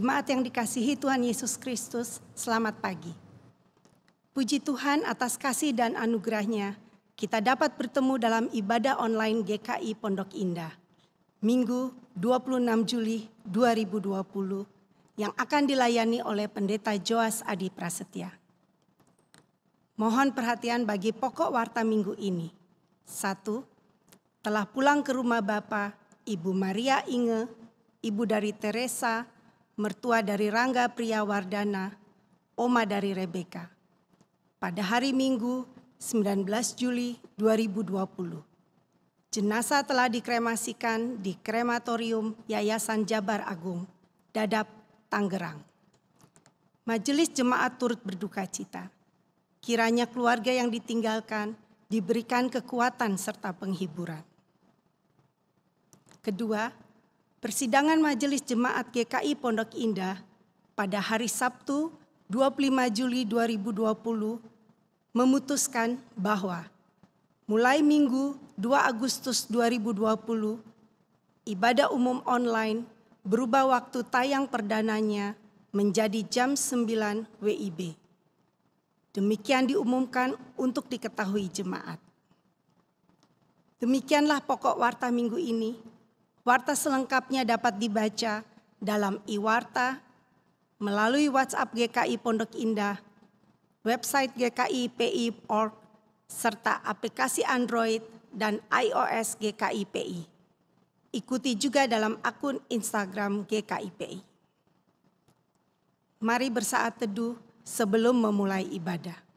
Jemaat yang dikasihi Tuhan Yesus Kristus, selamat pagi. Puji Tuhan atas kasih dan anugerah-Nya, kita dapat bertemu dalam ibadah online GKI Pondok Indah, Minggu 26 Juli 2020, yang akan dilayani oleh Pendeta Joas Adi Prasetya. Mohon perhatian bagi pokok warta minggu ini. 1. Telah pulang ke rumah Bapa, Ibu Maria Inge, ibu dari Teresa, mertua dari Rangga Priyawardana, oma dari Rebeka. Pada hari Minggu 19 Juli 2020. Jenazah telah dikremasikan di krematorium Yayasan Jabar Agung, Dadap, Tangerang. Majelis jemaat turut berduka cita. Kiranya keluarga yang ditinggalkan diberikan kekuatan serta penghiburan. Kedua, persidangan Majelis Jemaat GKI Pondok Indah pada hari Sabtu 25 Juli 2020 memutuskan bahwa mulai Minggu 2 Agustus 2020, ibadah umum online berubah waktu tayang perdananya menjadi jam 9 WIB. Demikian diumumkan untuk diketahui jemaat. Demikianlah pokok warta minggu ini. Warta selengkapnya dapat dibaca dalam e-warta, melalui WhatsApp GKI Pondok Indah, website GKI.PI.org, serta aplikasi Android dan iOS GKI.PI. Ikuti juga dalam akun Instagram GKI.PI. Mari bersaat teduh sebelum memulai ibadah.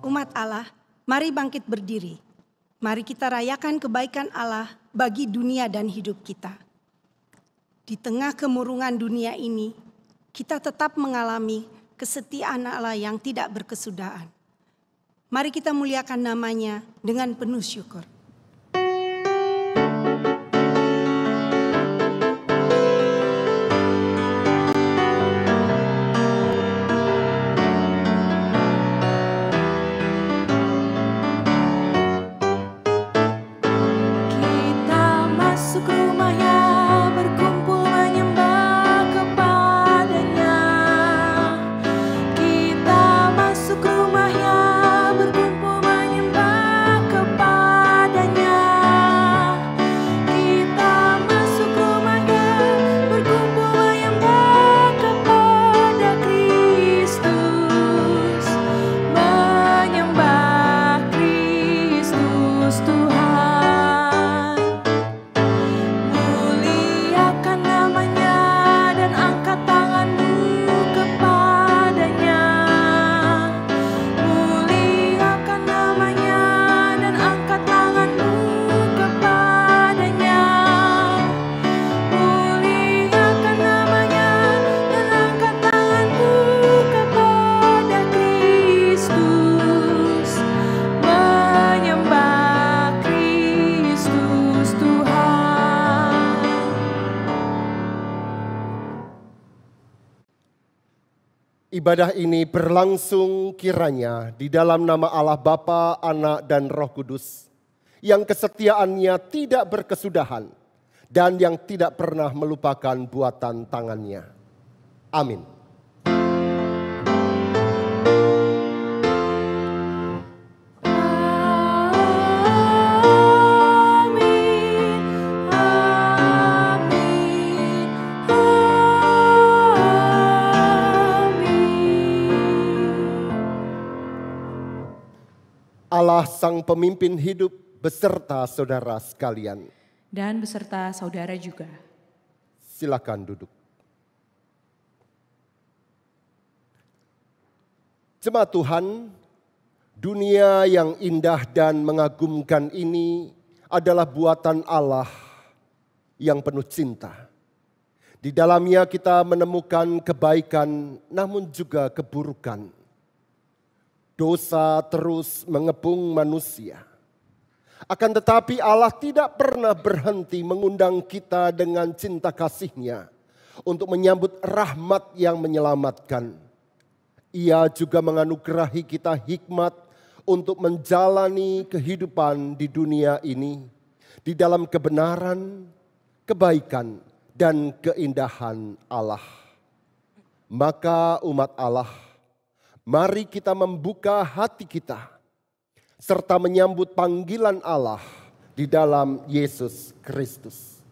Umat Allah, mari bangkit berdiri. Mari kita rayakan kebaikan Allah bagi dunia dan hidup kita. Di tengah kemurungan dunia ini, kita tetap mengalami kesetiaan Allah yang tidak berkesudahan. Mari kita muliakan nama-Nya dengan penuh syukur. Kita masuk rumah-Nya, berkumpul menyembah Ibadah ini berlangsung kiranya di dalam nama Allah Bapa, Anak, dan Roh Kudus, yang kesetiaannya tidak berkesudahan dan yang tidak pernah melupakan buatan tangannya. Amin. Allah Sang Pemimpin hidup beserta saudara sekalian. Dan beserta saudara juga. Silakan duduk. Jemaat Tuhan, dunia yang indah dan mengagumkan ini adalah buatan Allah yang penuh cinta. Di dalamnya kita menemukan kebaikan namun juga keburukan. Dosa terus mengepung manusia. Akan tetapi Allah tidak pernah berhenti mengundang kita dengan cinta kasih-Nya untuk menyambut rahmat yang menyelamatkan. Ia juga menganugerahi kita hikmat untuk menjalani kehidupan di dunia ini di dalam kebenaran, kebaikan, dan keindahan Allah. Maka umat Allah, mari kita membuka hati kita serta menyambut panggilan Allah di dalam Yesus Kristus.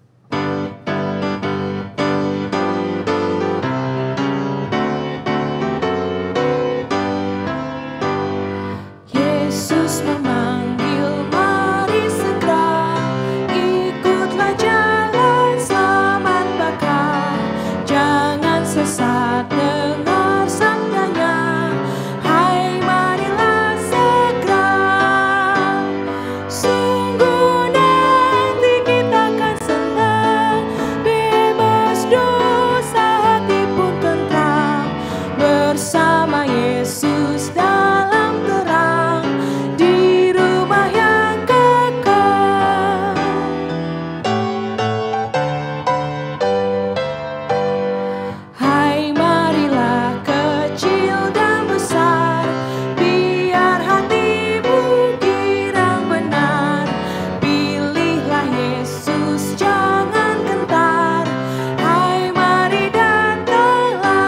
Yesus memanggil, mari segera ikutlah jalan selamat bakal. Jangan sesat dengar sabdanya, hai marilah segera. Sungguh nanti kita akan senang, bebas dosa hati pun tentram, bersama Yesus dalam terang di rumah yang kekal. Hai marilah kecil dan besar, biar hatimu girang benar. Pilihlah Yesus, jangan gentar. Hai mari datanglah.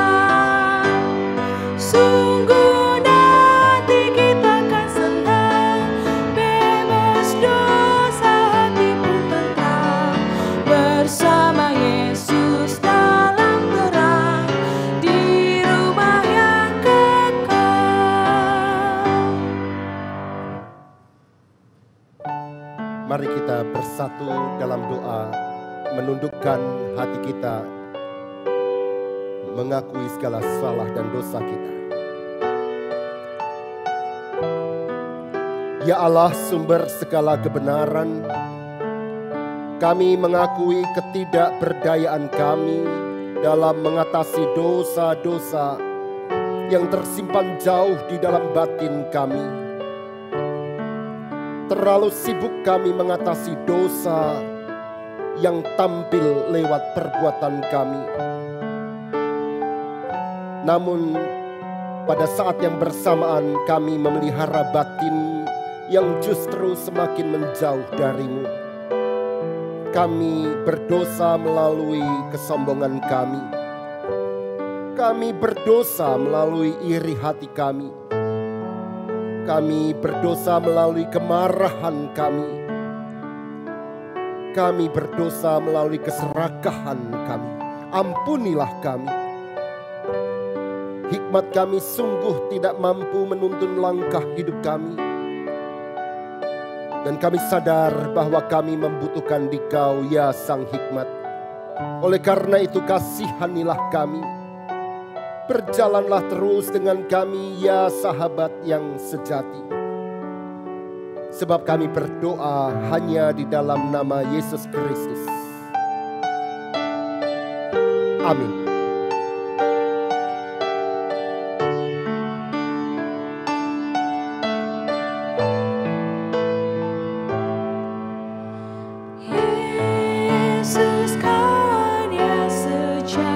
Sungguh nanti kita akan senang, bebas dosa hati pun tentram, bersama Yesus dalam terang di rumah yang kekal. Mari kita bersatu dalam doa, menundukkan hati kita, mengakui segala salah dan dosa kita. Ya Allah, sumber segala kebenaran, kami mengakui ketidakberdayaan kami dalam mengatasi dosa-dosa yang tersimpan jauh di dalam batin kami. Terlalu sibuk kami mengatasi dosa yang tampil lewat perbuatan kami. Namun pada saat yang bersamaan kami memelihara batin yang justru semakin menjauh darimu. Kami berdosa melalui kesombongan kami. Kami berdosa melalui iri hati kami. Kami berdosa melalui kemarahan kami. Kami berdosa melalui keserakahan kami. Ampunilah kami. Hikmat kami sungguh tidak mampu menuntun langkah hidup kami. Dan kami sadar bahwa kami membutuhkan Dikau, ya Sang Hikmat. Oleh karena itu kasihanilah kami. Berjalanlah terus dengan kami, ya sahabat yang sejati. Sebab kami berdoa hanya di dalam nama Yesus Kristus. Amin. Yesus kan yang sejati,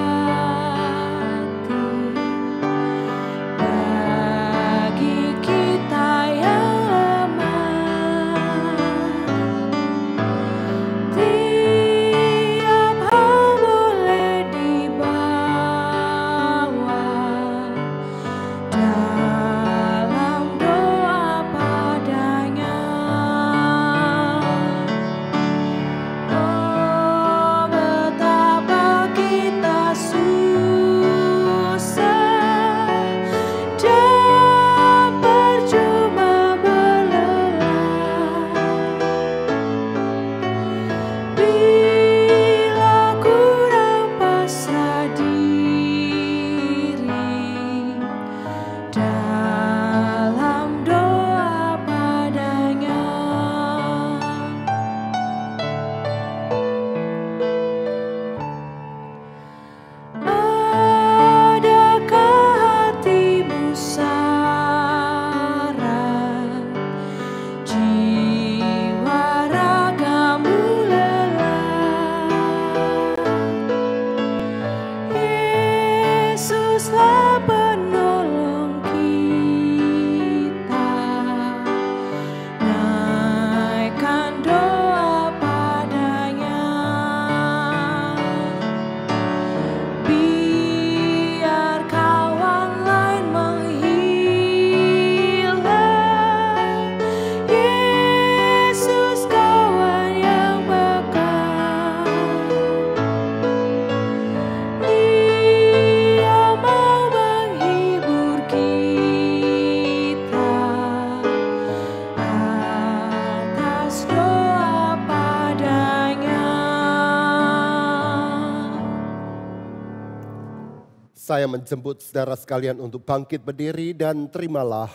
Saya menjemput saudara sekalian untuk bangkit berdiri dan terimalah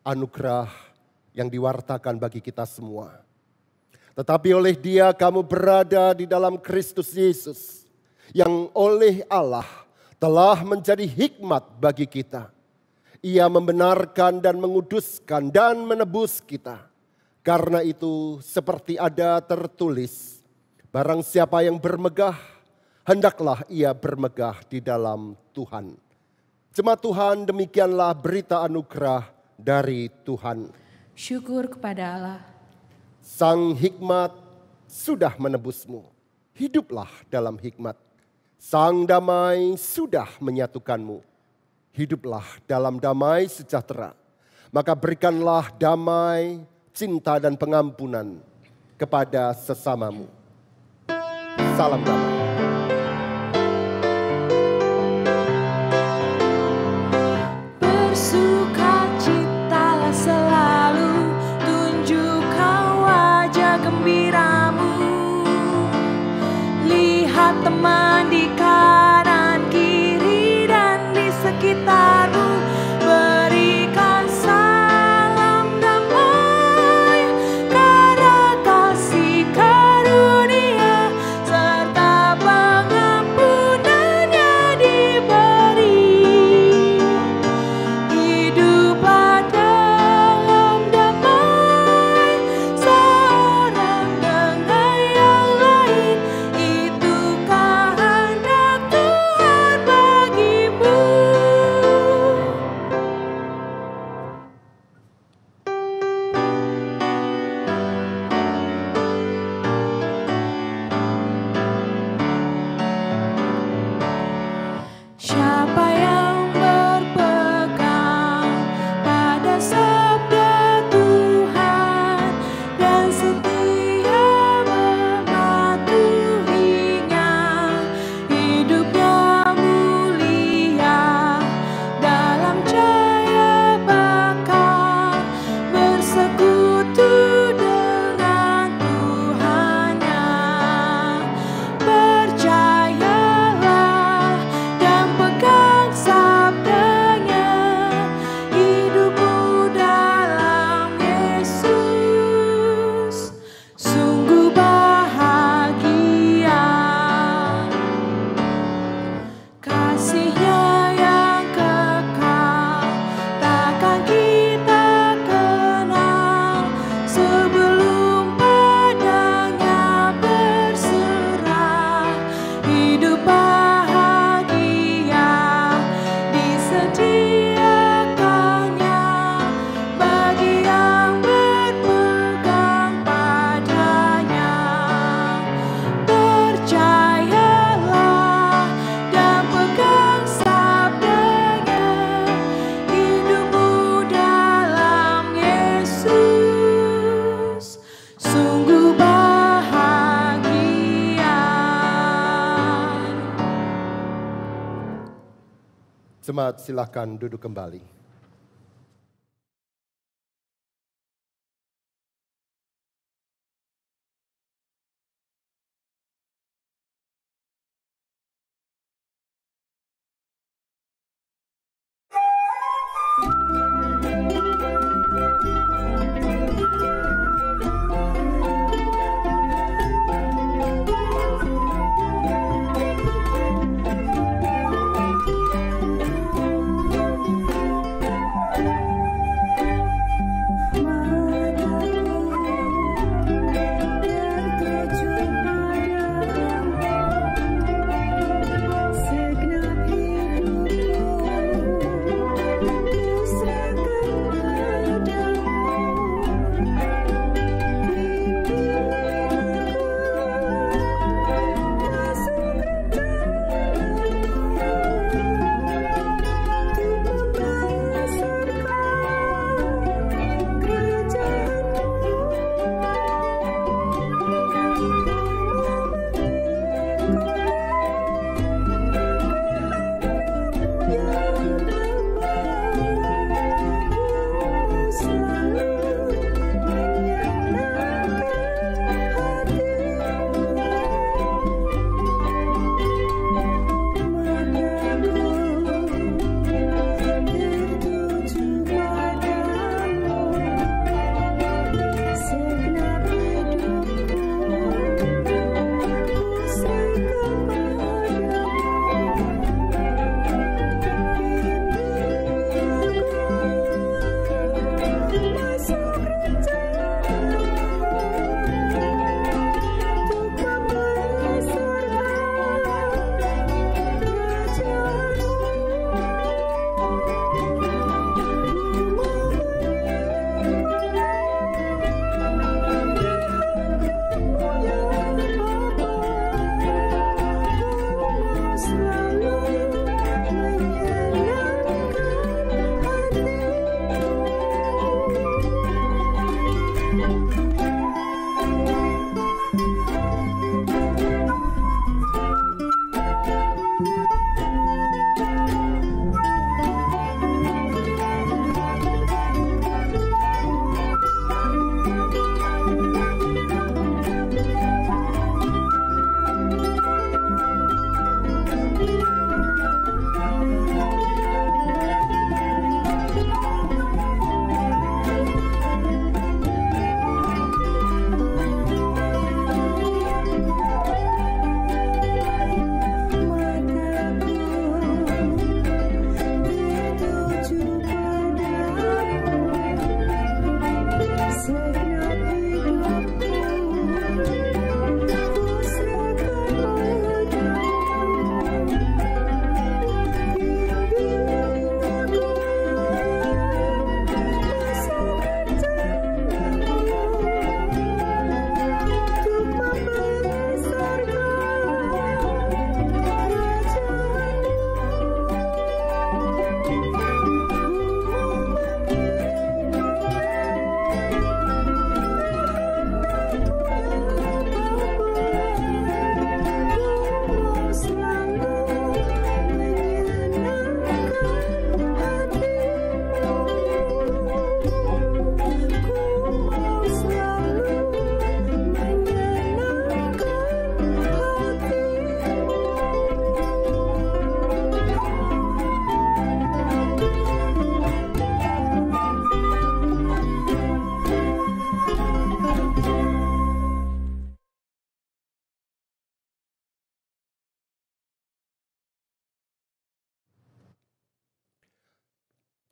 anugerah yang diwartakan bagi kita semua. Tetapi oleh Dia kamu berada di dalam Kristus Yesus, yang oleh Allah telah menjadi hikmat bagi kita. Ia membenarkan dan menguduskan dan menebus kita. Karena itu seperti ada tertulis, barang siapa yang bermegah, hendaklah ia bermegah di dalam Tuhan. Jemaat Tuhan, demikianlah berita anugerah dari Tuhan. Syukur kepada Allah. Sang hikmat sudah menebusmu. Hiduplah dalam hikmat. Sang damai sudah menyatukanmu. Hiduplah dalam damai sejahtera. Maka berikanlah damai, cinta dan pengampunan kepada sesamamu. Salam damai. Bersukacitalah selalu, tunjukkan wajah gembiramu. Lihat teman di kanan kiri dan di sekitarmu, berikan salam damai karena kasih karunia serta pengampunannya diberi. Hiduplah dalam damai seorang dengan yang lain, itu kehendak Tuhan bagimu. Siapa yang berpegang pada sabda Tuhan dan setia mematuhinya, hidupnya mulia dalam cahaya bakal bersekutu dengan Tuhannya. Percayalah dan pegang sabdanya, hidupmu dalam Yesus sungguh bahagia. Kasih-Nya yang kekal takkan kita kenal sebelum padanya berserah. Hidup bahagia disediakannya bagi yang berpegang padanya. Percayalah dan pegang sabdanya, hidupmu dalam Yesus sungguh bahagia. Jemaat silakan duduk kembali.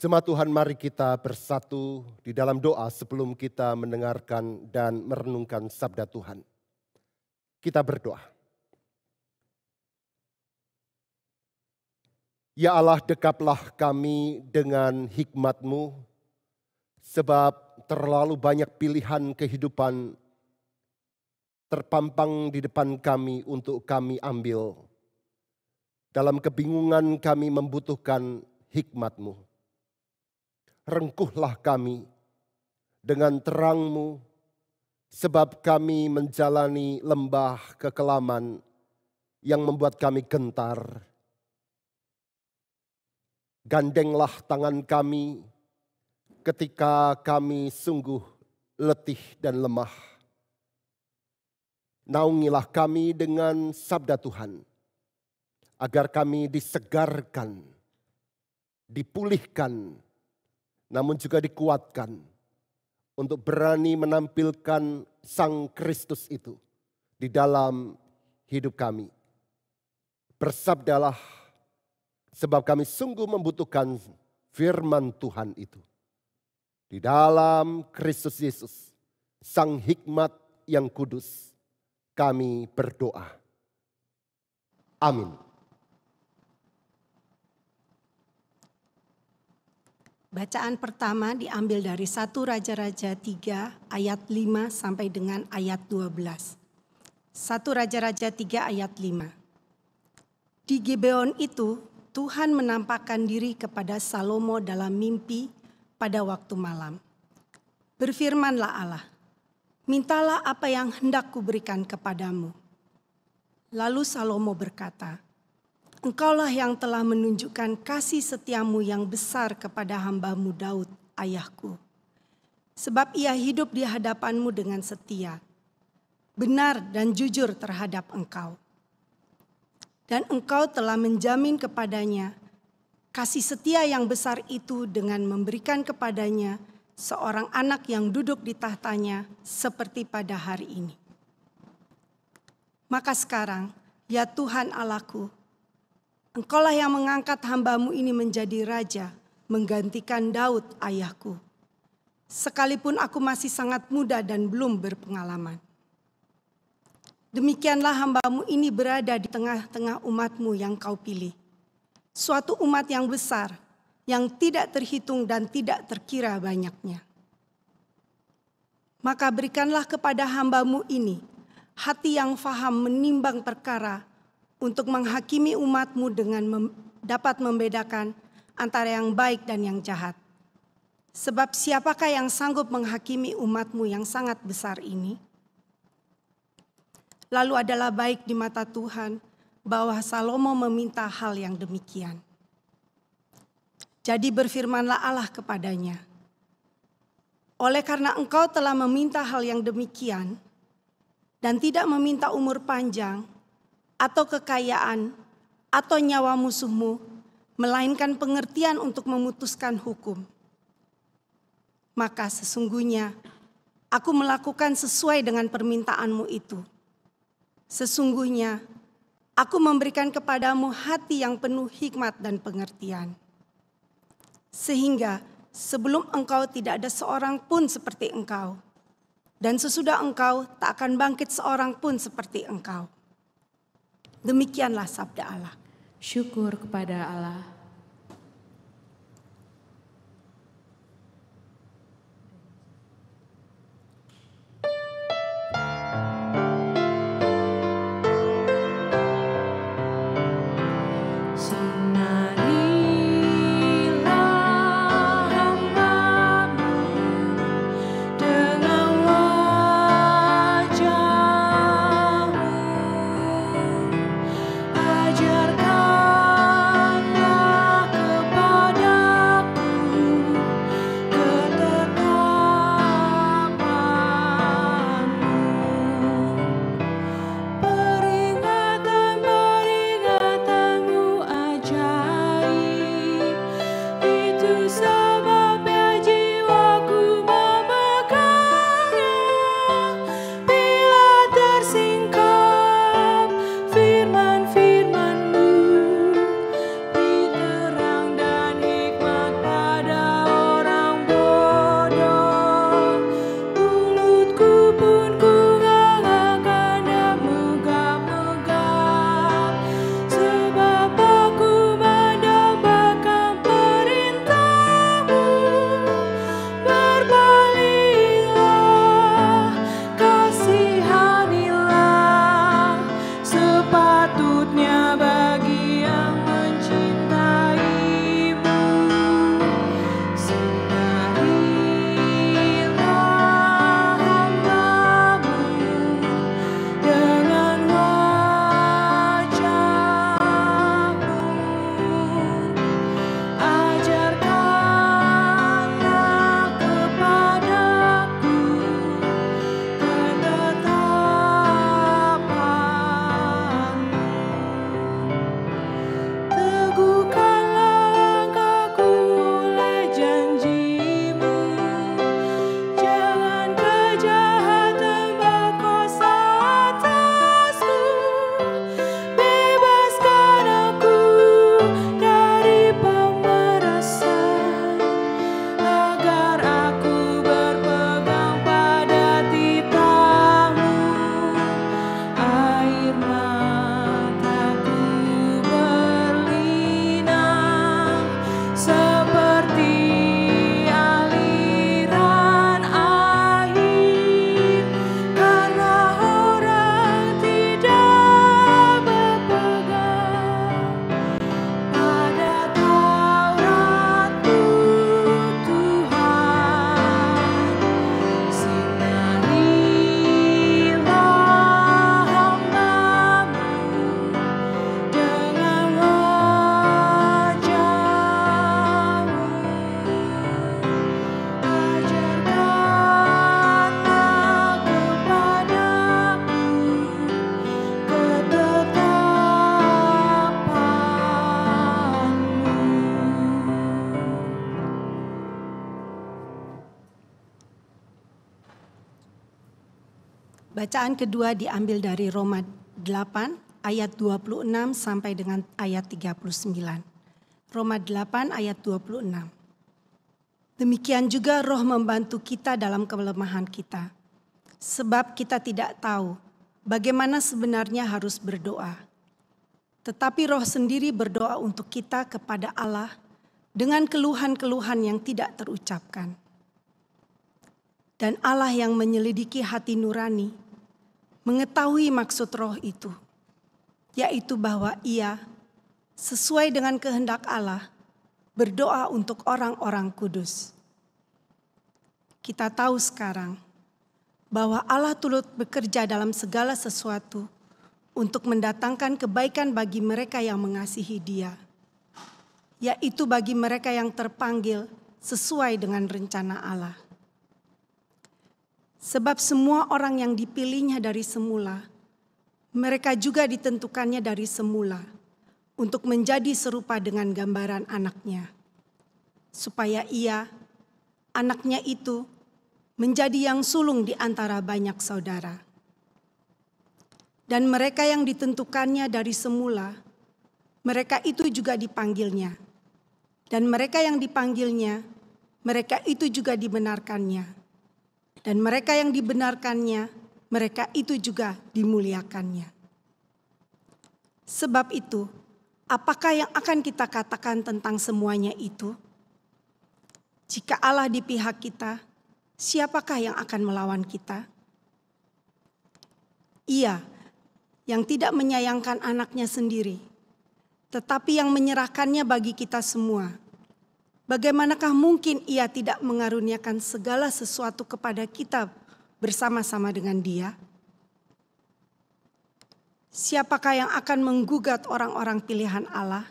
Jemaat Tuhan, mari kita bersatu di dalam doa sebelum kita mendengarkan dan merenungkan sabda Tuhan. Kita berdoa. Ya Allah, dekaplah kami dengan hikmat-Mu, sebab terlalu banyak pilihan kehidupan terpampang di depan kami untuk kami ambil. Dalam kebingungan kami membutuhkan hikmat-Mu. Rengkuhlah kami dengan terang-Mu, sebab kami menjalani lembah kekelaman yang membuat kami gentar. Gandenglah tangan kami ketika kami sungguh letih dan lemah. Naungilah kami dengan sabda Tuhan, agar kami disegarkan, dipulihkan, namun juga dikuatkan untuk berani menampilkan Sang Kristus itu di dalam hidup kami. Bersabdalah, sebab kami sungguh membutuhkan firman Tuhan itu. Di dalam Kristus Yesus, Sang Hikmat yang kudus, kami berdoa. Amin. Bacaan pertama diambil dari 1 Raja-Raja 3 ayat 5 sampai dengan ayat 12. 1 Raja-Raja 3 ayat 5. Di Gibeon itu Tuhan menampakkan diri kepada Salomo dalam mimpi pada waktu malam. Berfirmanlah Allah, mintalah apa yang hendak kuberikan kepadamu. Lalu Salomo berkata, Engkaulah yang telah menunjukkan kasih setiamu yang besar kepada hamba-Mu Daud, ayahku. Sebab ia hidup di hadapan-Mu dengan setia, benar dan jujur terhadap Engkau. Dan Engkau telah menjamin kepadanya kasih setia yang besar itu dengan memberikan kepadanya seorang anak yang duduk di tahtanya seperti pada hari ini. Maka sekarang, ya Tuhan Allahku, Engkaulah yang mengangkat hamba-Mu ini menjadi raja, menggantikan Daud ayahku. Sekalipun aku masih sangat muda dan belum berpengalaman. Demikianlah hamba-Mu ini berada di tengah-tengah umat-Mu yang Kau pilih. Suatu umat yang besar, yang tidak terhitung dan tidak terkira banyaknya. Maka berikanlah kepada hamba-Mu ini hati yang faham menimbang perkara, untuk menghakimi umat-Mu dengan dapat membedakan antara yang baik dan yang jahat. Sebab siapakah yang sanggup menghakimi umat-Mu yang sangat besar ini? Lalu adalah baik di mata Tuhan bahwa Salomo meminta hal yang demikian. Jadi berfirmanlah Allah kepadanya, oleh karena engkau telah meminta hal yang demikian dan tidak meminta umur panjang atau kekayaan atau nyawa musuhmu, melainkan pengertian untuk memutuskan hukum, maka sesungguhnya aku melakukan sesuai dengan permintaanmu itu. Sesungguhnya aku memberikan kepadamu hati yang penuh hikmat dan pengertian, sehingga sebelum engkau tidak ada seorang pun seperti engkau, dan sesudah engkau tak akan bangkit seorang pun seperti engkau. Demikianlah sabda Allah. Syukur kepada Allah. Bacaan kedua diambil dari Roma 8 ayat 26 sampai dengan ayat 39. Roma 8 ayat 26. Demikian juga Roh membantu kita dalam kelemahan kita. Sebab kita tidak tahu bagaimana sebenarnya harus berdoa. Tetapi Roh sendiri berdoa untuk kita kepada Allah dengan keluhan-keluhan yang tidak terucapkan. Dan Allah yang menyelidiki hati nurani mengetahui maksud Roh itu, yaitu bahwa Ia sesuai dengan kehendak Allah berdoa untuk orang-orang kudus. Kita tahu sekarang bahwa Allah turut bekerja dalam segala sesuatu untuk mendatangkan kebaikan bagi mereka yang mengasihi Dia, yaitu bagi mereka yang terpanggil sesuai dengan rencana Allah. Sebab semua orang yang dipilihnya dari semula, mereka juga ditentukannya dari semula untuk menjadi serupa dengan gambaran anaknya, supaya ia, anaknya itu, menjadi yang sulung di antara banyak saudara. Dan mereka yang ditentukannya dari semula, mereka itu juga dipanggilnya. Dan mereka yang dipanggilnya, mereka itu juga dibenarkannya. Dan mereka yang dibenarkannya, mereka itu juga dimuliakannya. Sebab itu, apakah yang akan kita katakan tentang semuanya itu? Jika Allah di pihak kita, siapakah yang akan melawan kita? Ia yang tidak menyayangkan anaknya sendiri, tetapi yang menyerahkannya bagi kita semua. Bagaimanakah mungkin ia tidak mengaruniakan segala sesuatu kepada kita bersama-sama dengan Dia? Siapakah yang akan menggugat orang-orang pilihan Allah?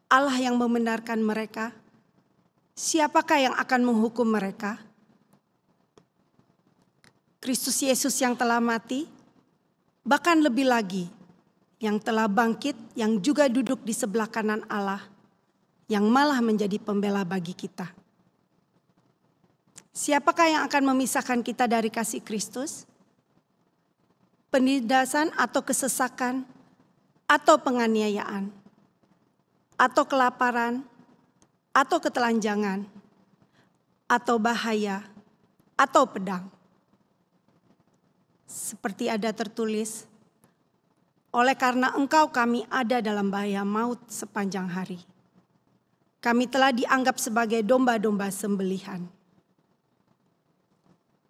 Allah yang membenarkan mereka. Siapakah yang akan menghukum mereka? Kristus Yesus yang telah mati, bahkan lebih lagi, yang telah bangkit, yang juga duduk di sebelah kanan Allah, yang malah menjadi pembela bagi kita. Siapakah yang akan memisahkan kita dari kasih Kristus? Penindasan atau kesesakan, atau penganiayaan, atau kelaparan, atau ketelanjangan, atau bahaya, atau pedang. Seperti ada tertulis, oleh karena Engkau kami ada dalam bahaya maut sepanjang hari. Kami telah dianggap sebagai domba-domba sembelihan.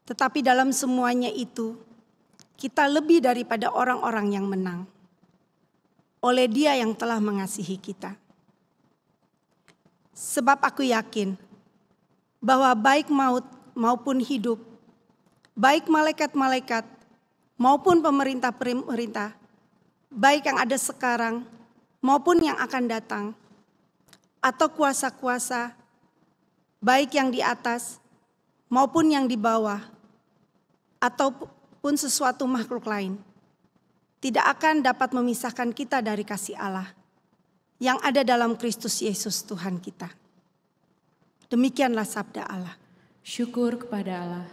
Tetapi dalam semuanya itu, kita lebih daripada orang-orang yang menang. Oleh Dia yang telah mengasihi kita. Sebab aku yakin bahwa baik maut maupun hidup, baik malaikat-malaikat maupun pemerintah-pemerintah, baik yang ada sekarang maupun yang akan datang, atau kuasa-kuasa, baik yang di atas maupun yang di bawah, ataupun sesuatu makhluk lain, tidak akan dapat memisahkan kita dari kasih Allah yang ada dalam Kristus Yesus Tuhan kita. Demikianlah sabda Allah. Syukur kepada Allah.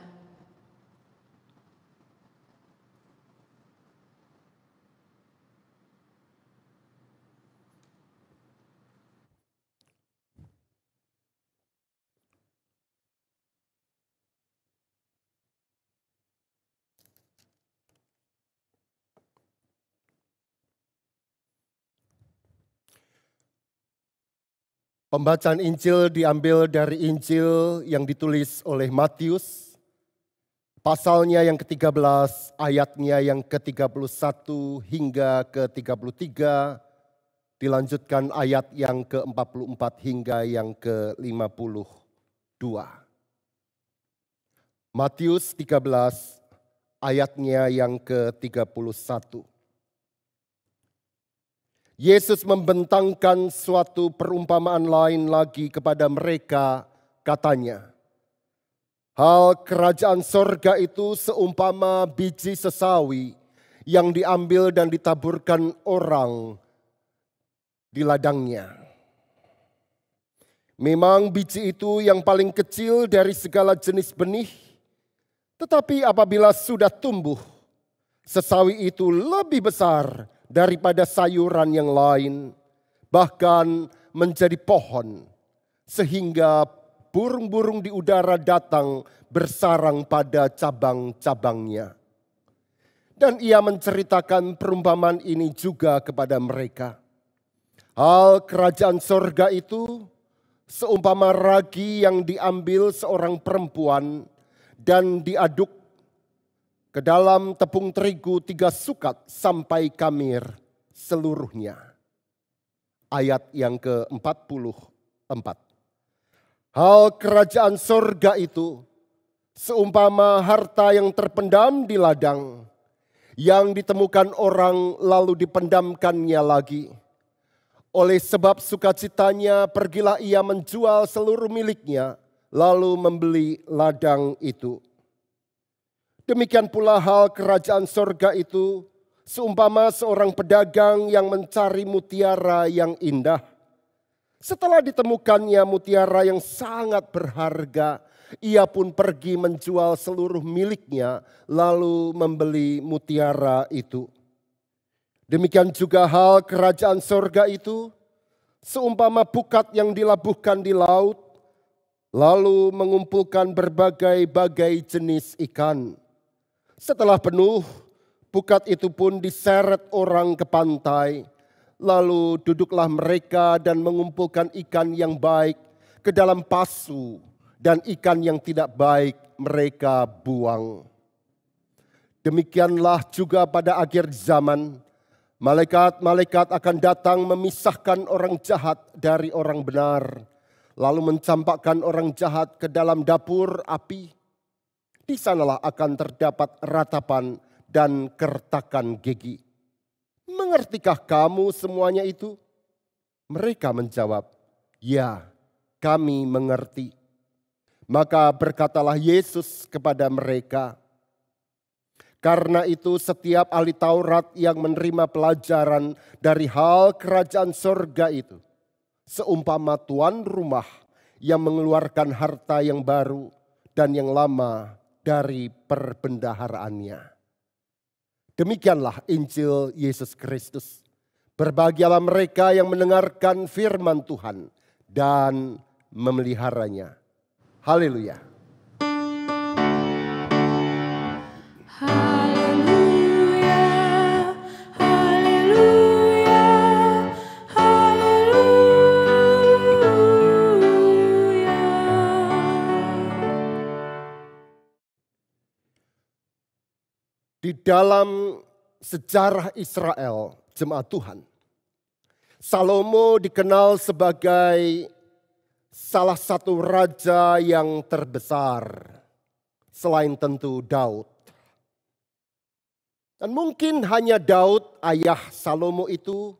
Pembacaan Injil diambil dari Injil yang ditulis oleh Matius, pasalnya yang ke-13, ayatnya yang ke-31 hingga ke-33, dilanjutkan ayat yang ke-44 hingga yang ke-52. Matius 13, ayatnya yang ke-31. Yesus membentangkan suatu perumpamaan lain lagi kepada mereka, katanya, hal kerajaan sorga itu seumpama biji sesawi yang diambil dan ditaburkan orang di ladangnya. Memang biji itu yang paling kecil dari segala jenis benih, tetapi apabila sudah tumbuh, sesawi itu lebih besar daripada sayuran yang lain, bahkan menjadi pohon, sehingga burung-burung di udara datang bersarang pada cabang-cabangnya. Dan ia menceritakan perumpamaan ini juga kepada mereka. Hal kerajaan sorga itu seumpama ragi yang diambil seorang perempuan dan diaduk ke dalam tepung terigu 3 sukat sampai kamir seluruhnya. Ayat yang ke-44. Hal kerajaan sorga itu seumpama harta yang terpendam di ladang, yang ditemukan orang lalu dipendamkannya lagi. Oleh sebab sukacitanya pergilah ia menjual seluruh miliknya, lalu membeli ladang itu. Demikian pula hal kerajaan sorga itu, seumpama seorang pedagang yang mencari mutiara yang indah. Setelah ditemukannya mutiara yang sangat berharga, ia pun pergi menjual seluruh miliknya, lalu membeli mutiara itu. Demikian juga hal kerajaan sorga itu, seumpama pukat yang dilabuhkan di laut, lalu mengumpulkan berbagai-bagai jenis ikan. Setelah penuh, pukat itu pun diseret orang ke pantai, lalu duduklah mereka dan mengumpulkan ikan yang baik ke dalam pasu, dan ikan yang tidak baik mereka buang. Demikianlah juga pada akhir zaman, malaikat-malaikat akan datang memisahkan orang jahat dari orang benar, lalu mencampakkan orang jahat ke dalam dapur api. Di sanalah akan terdapat ratapan dan kertakan gigi. Mengertikah kamu semuanya itu? Mereka menjawab, ya, kami mengerti. Maka berkatalah Yesus kepada mereka, karena itu setiap ahli Taurat yang menerima pelajaran dari hal kerajaan sorga itu, seumpama tuan rumah yang mengeluarkan harta yang baru dan yang lama dari perbendaharaannya. Demikianlah Injil Yesus Kristus. Berbahagialah mereka yang mendengarkan firman Tuhan dan memeliharanya. Haleluya. Di dalam sejarah Israel, jemaat Tuhan, Salomo dikenal sebagai salah satu raja yang terbesar, selain tentu Daud. Dan mungkin hanya Daud, ayah Salomo itu,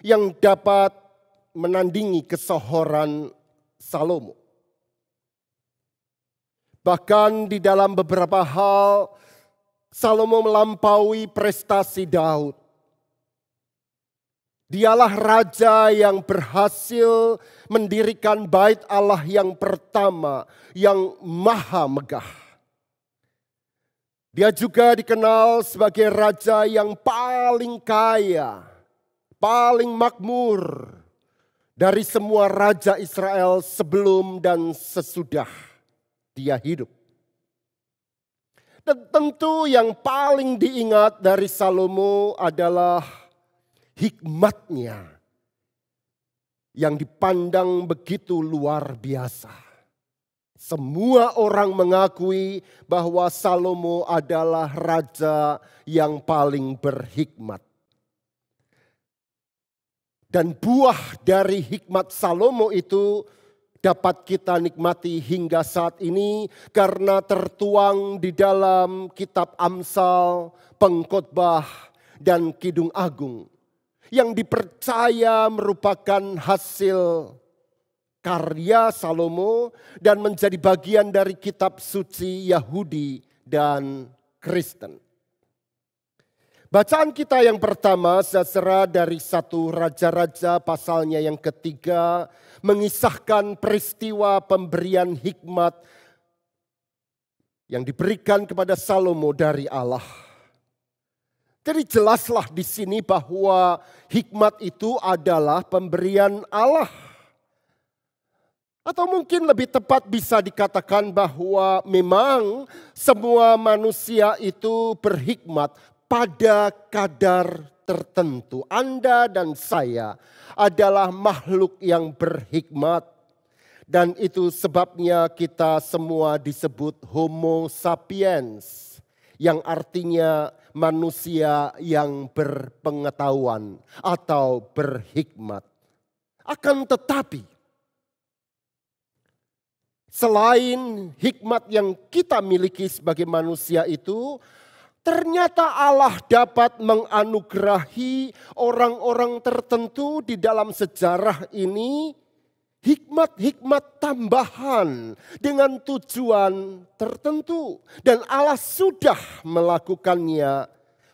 yang dapat menandingi kesohoran Salomo. Bahkan di dalam beberapa hal, Salomo melampaui prestasi Daud. Dialah raja yang berhasil mendirikan bait Allah yang pertama, yang maha megah. Dia juga dikenal sebagai raja yang paling kaya, paling makmur dari semua raja Israel sebelum dan sesudah dia hidup. Dan tentu yang paling diingat dari Salomo adalah hikmatnya yang dipandang begitu luar biasa. Semua orang mengakui bahwa Salomo adalah raja yang paling berhikmat. Dan buah dari hikmat Salomo itu dapat kita nikmati hingga saat ini karena tertuang di dalam kitab Amsal, Pengkhotbah, dan Kidung Agung yang dipercaya merupakan hasil karya Salomo dan menjadi bagian dari kitab suci Yahudi dan Kristen. Bacaan kita yang pertama sastra dari 1 Raja-Raja pasalnya yang ketiga mengisahkan peristiwa pemberian hikmat yang diberikan kepada Salomo dari Allah. Jadi jelaslah di sini bahwa hikmat itu adalah pemberian Allah. Atau mungkin lebih tepat bisa dikatakan bahwa memang semua manusia itu berhikmat pada kadar tertentu. Anda dan saya adalah makhluk yang berhikmat. Dan itu sebabnya kita semua disebut Homo sapiens. Yang artinya manusia yang berpengetahuan atau berhikmat. Akan tetapi, selain hikmat yang kita miliki sebagai manusia itu, ternyata Allah dapat menganugerahi orang-orang tertentu di dalam sejarah ini hikmat-hikmat tambahan dengan tujuan tertentu. Dan Allah sudah melakukannya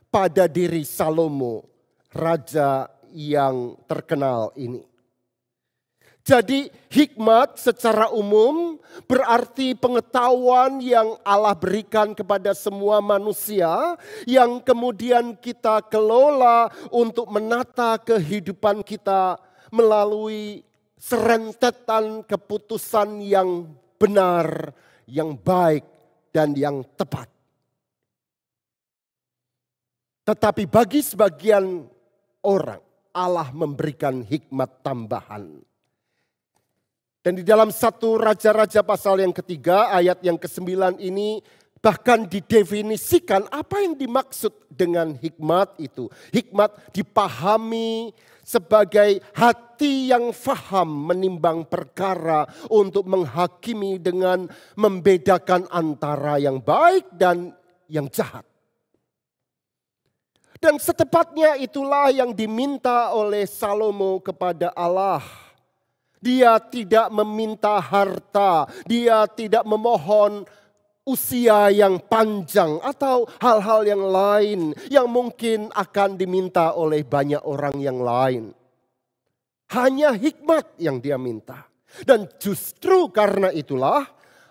pada diri Salomo, raja yang terkenal ini. Jadi hikmat secara umum berarti pengetahuan yang Allah berikan kepada semua manusia yang kemudian kita kelola untuk menata kehidupan kita melalui serentetan keputusan yang benar, yang baik, dan yang tepat. Tetapi bagi sebagian orang, Allah memberikan hikmat tambahan. Dan di dalam 1 Raja-Raja pasal yang ketiga, ayat yang ke-9 ini bahkan didefinisikan apa yang dimaksud dengan hikmat itu. Hikmat dipahami sebagai hati yang faham menimbang perkara untuk menghakimi dengan membedakan antara yang baik dan yang jahat. Dan setepatnya itulah yang diminta oleh Salomo kepada Allah. Dia tidak meminta harta, dia tidak memohon usia yang panjang atau hal-hal yang lain yang mungkin akan diminta oleh banyak orang yang lain. Hanya hikmat yang dia minta. Dan justru karena itulah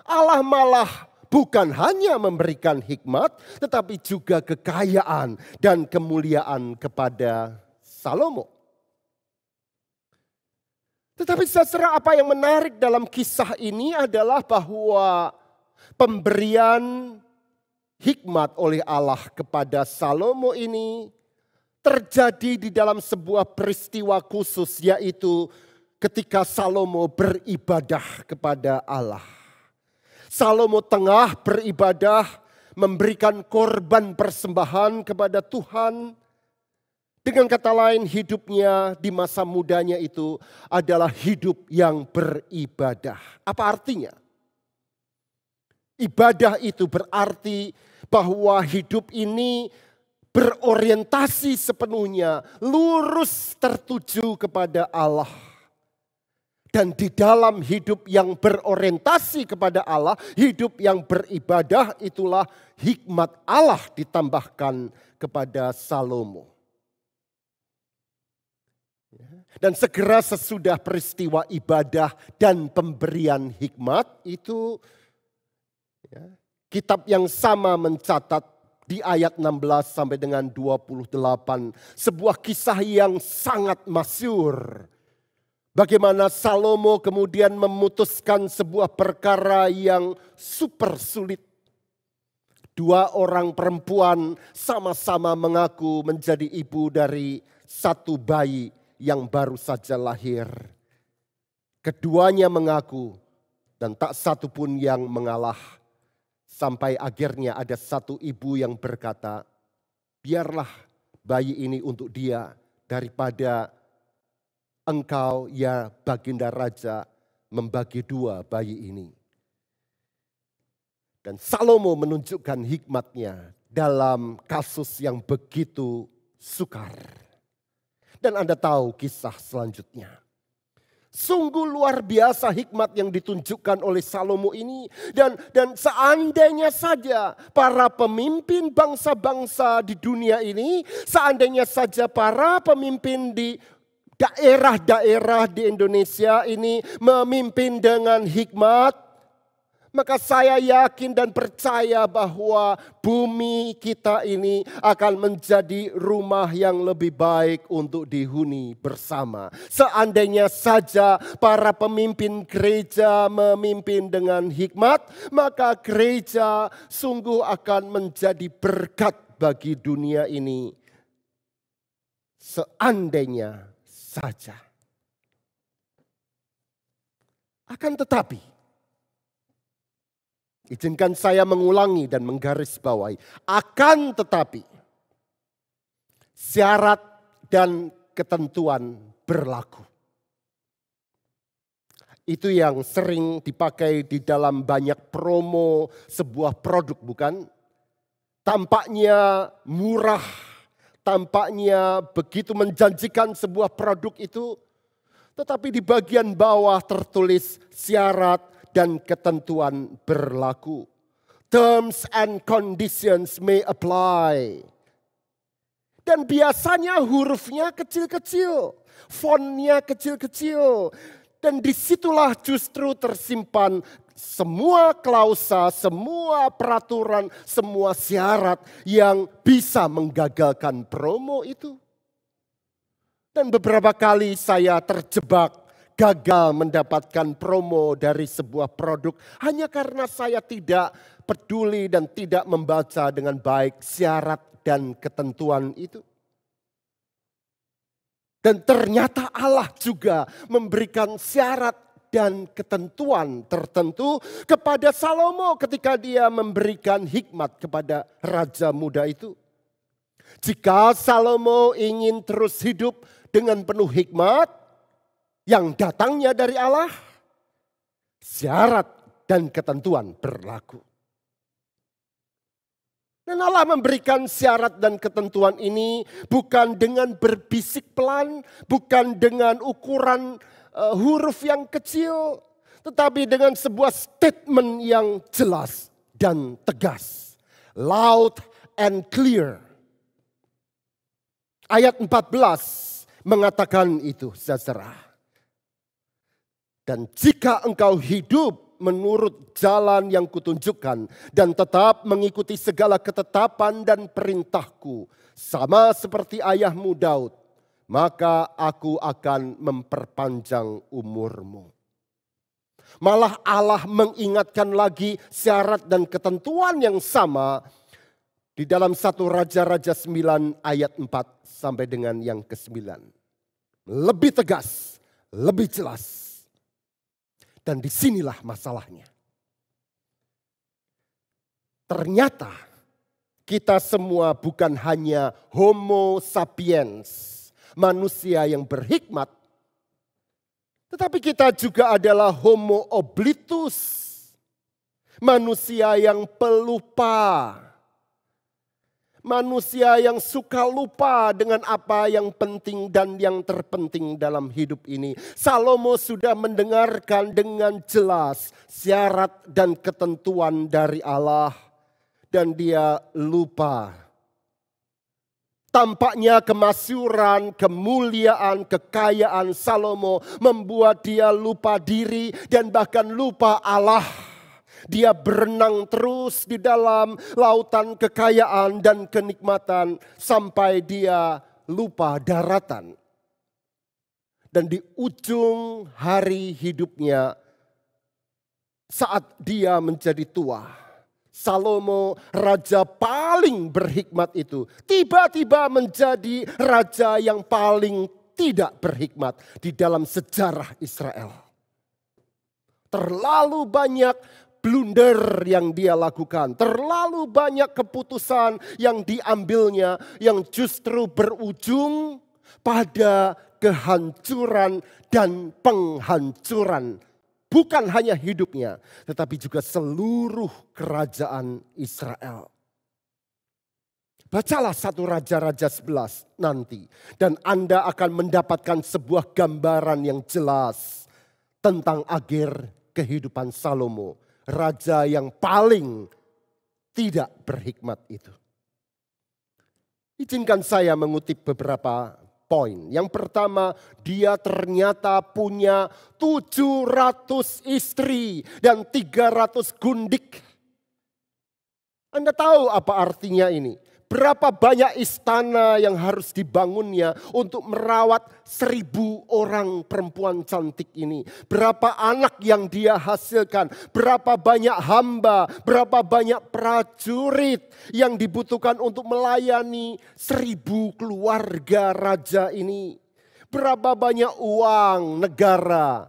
Allah malah bukan hanya memberikan hikmat tetapi juga kekayaan dan kemuliaan kepada Salomo. Tetapi saudara, apa yang menarik dalam kisah ini adalah bahwa pemberian hikmat oleh Allah kepada Salomo ini terjadi di dalam sebuah peristiwa khusus, yaitu ketika Salomo beribadah kepada Allah. Salomo tengah beribadah, memberikan korban persembahan kepada Tuhan. Dengan kata lain, hidupnya di masa mudanya itu adalah hidup yang beribadah. Apa artinya? Ibadah itu berarti bahwa hidup ini berorientasi sepenuhnya, lurus tertuju kepada Allah. Dan di dalam hidup yang berorientasi kepada Allah, hidup yang beribadah, itulah hikmat Allah ditambahkan kepada Salomo. Dan segera sesudah peristiwa ibadah dan pemberian hikmat itu, kitab yang sama mencatat di ayat 16 sampai dengan 28 sebuah kisah yang sangat masyhur. Bagaimana Salomo kemudian memutuskan sebuah perkara yang super sulit. 2 orang perempuan sama-sama mengaku menjadi ibu dari satu bayi yang baru saja lahir. Keduanya mengaku dan tak satu pun yang mengalah. Sampai akhirnya ada satu ibu yang berkata, biarlah bayi ini untuk dia daripada engkau ya baginda raja membagi 2 bayi ini. Dan Salomo menunjukkan hikmatnya dalam kasus yang begitu sukar. Dan Anda tahu kisah selanjutnya. Sungguh luar biasa hikmat yang ditunjukkan oleh Salomo ini. Dan seandainya saja para pemimpin bangsa-bangsa di dunia ini, seandainya saja para pemimpin di daerah-daerah di Indonesia ini memimpin dengan hikmat, maka saya yakin dan percaya bahwa bumi kita ini akan menjadi rumah yang lebih baik untuk dihuni bersama. Seandainya saja para pemimpin gereja memimpin dengan hikmat, maka gereja sungguh akan menjadi berkat bagi dunia ini. Seandainya saja. Akan tetapi, izinkan saya mengulangi dan menggarisbawahi. Akan tetapi, syarat dan ketentuan berlaku. Itu yang sering dipakai di dalam banyak promo sebuah produk, bukan? tampaknya murah, tampaknya begitu menjanjikan sebuah produk itu, tetapi di bagian bawah tertulis syarat dan ketentuan berlaku. Terms and conditions may apply. Dan biasanya hurufnya kecil-kecil, fontnya kecil-kecil. Dan disitulah justru tersimpan semua klausa, semua peraturan, semua syarat yang bisa menggagalkan promo itu. Dan beberapa kali saya terjebak gagal mendapatkan promo dari sebuah produk hanya karena saya tidak peduli dan tidak membaca dengan baik syarat dan ketentuan itu. Dan ternyata Allah juga memberikan syarat dan ketentuan tertentu kepada Salomo ketika dia memberikan hikmat kepada raja muda itu. Jika Salomo ingin terus hidup dengan penuh hikmat yang datangnya dari Allah, syarat dan ketentuan berlaku. Dan Allah memberikan syarat dan ketentuan ini bukan dengan berbisik pelan, bukan dengan ukuran huruf yang kecil, tetapi dengan sebuah statement yang jelas dan tegas. Loud and clear. Ayat 14 mengatakan itu, saudara. Dan jika engkau hidup menurut jalan yang kutunjukkan dan tetap mengikuti segala ketetapan dan perintahku, sama seperti ayahmu Daud, maka aku akan memperpanjang umurmu. Malah Allah mengingatkan lagi syarat dan ketentuan yang sama di dalam 1 Raja-Raja 9 ayat 4 sampai dengan yang ke-9. Lebih tegas, lebih jelas. Dan disinilah masalahnya. Ternyata kita semua bukan hanya homo sapiens, manusia yang berhikmat, tetapi kita juga adalah homo oblitus, manusia yang pelupa. Manusia yang suka lupa dengan apa yang penting dan yang terpenting dalam hidup ini. Salomo sudah mendengarkan dengan jelas syarat dan ketentuan dari Allah. Dan dia lupa. Tampaknya kemasyuran, kemuliaan, kekayaan Salomo membuat dia lupa diri dan bahkan lupa Allah. Dia berenang terus di dalam lautan kekayaan dan kenikmatan sampai dia lupa daratan. Dan di ujung hari hidupnya saat dia menjadi tua, Salomo raja paling berhikmat itu tiba-tiba menjadi raja yang paling tidak berhikmat di dalam sejarah Israel. Terlalu banyak blunder yang dia lakukan. Terlalu banyak keputusan yang diambilnya yang justru berujung pada kehancuran dan penghancuran. Bukan hanya hidupnya, tetapi juga seluruh kerajaan Israel. Bacalah 1 Raja-Raja 11 nanti. Dan Anda akan mendapatkan sebuah gambaran yang jelas tentang akhir kehidupan Salomo. Raja yang paling tidak berhikmat itu. Izinkan saya mengutip beberapa poin. Yang pertama, dia ternyata punya 700 istri dan 300 gundik. Anda tahu apa artinya ini? Berapa banyak istana yang harus dibangunnya untuk merawat 1000 orang perempuan cantik ini. Berapa anak yang dia hasilkan, berapa banyak hamba, berapa banyak prajurit yang dibutuhkan untuk melayani 1000 keluarga raja ini. Berapa banyak uang negara,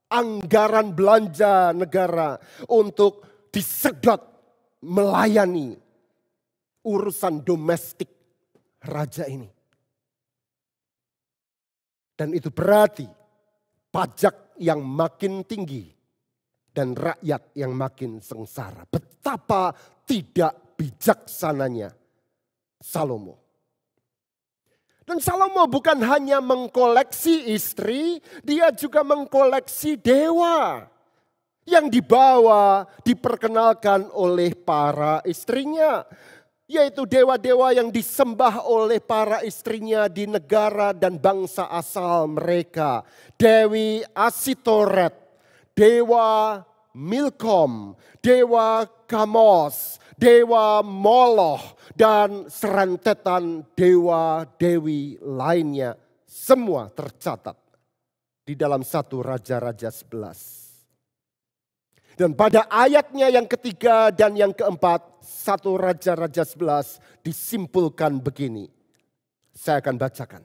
anggaran belanja negara untuk disedot melayani urusan domestik raja ini. Dan itu berarti pajak yang makin tinggi dan rakyat yang makin sengsara. Betapa tidak bijaksananya Salomo. Dan Salomo bukan hanya mengkoleksi istri, dia juga mengkoleksi dewa yang diperkenalkan oleh para istrinya. Yaitu dewa-dewa yang disembah oleh para istrinya di negara dan bangsa asal mereka. Dewi Asitoret, dewa Milkom, dewa Kamos, dewa Moloch, dan serentetan dewa-dewi lainnya. Semua tercatat di dalam 1 Raja-Raja 11. Dan pada ayatnya yang ketiga dan yang keempat, 1 Raja-Raja 11 disimpulkan begini. Saya akan bacakan.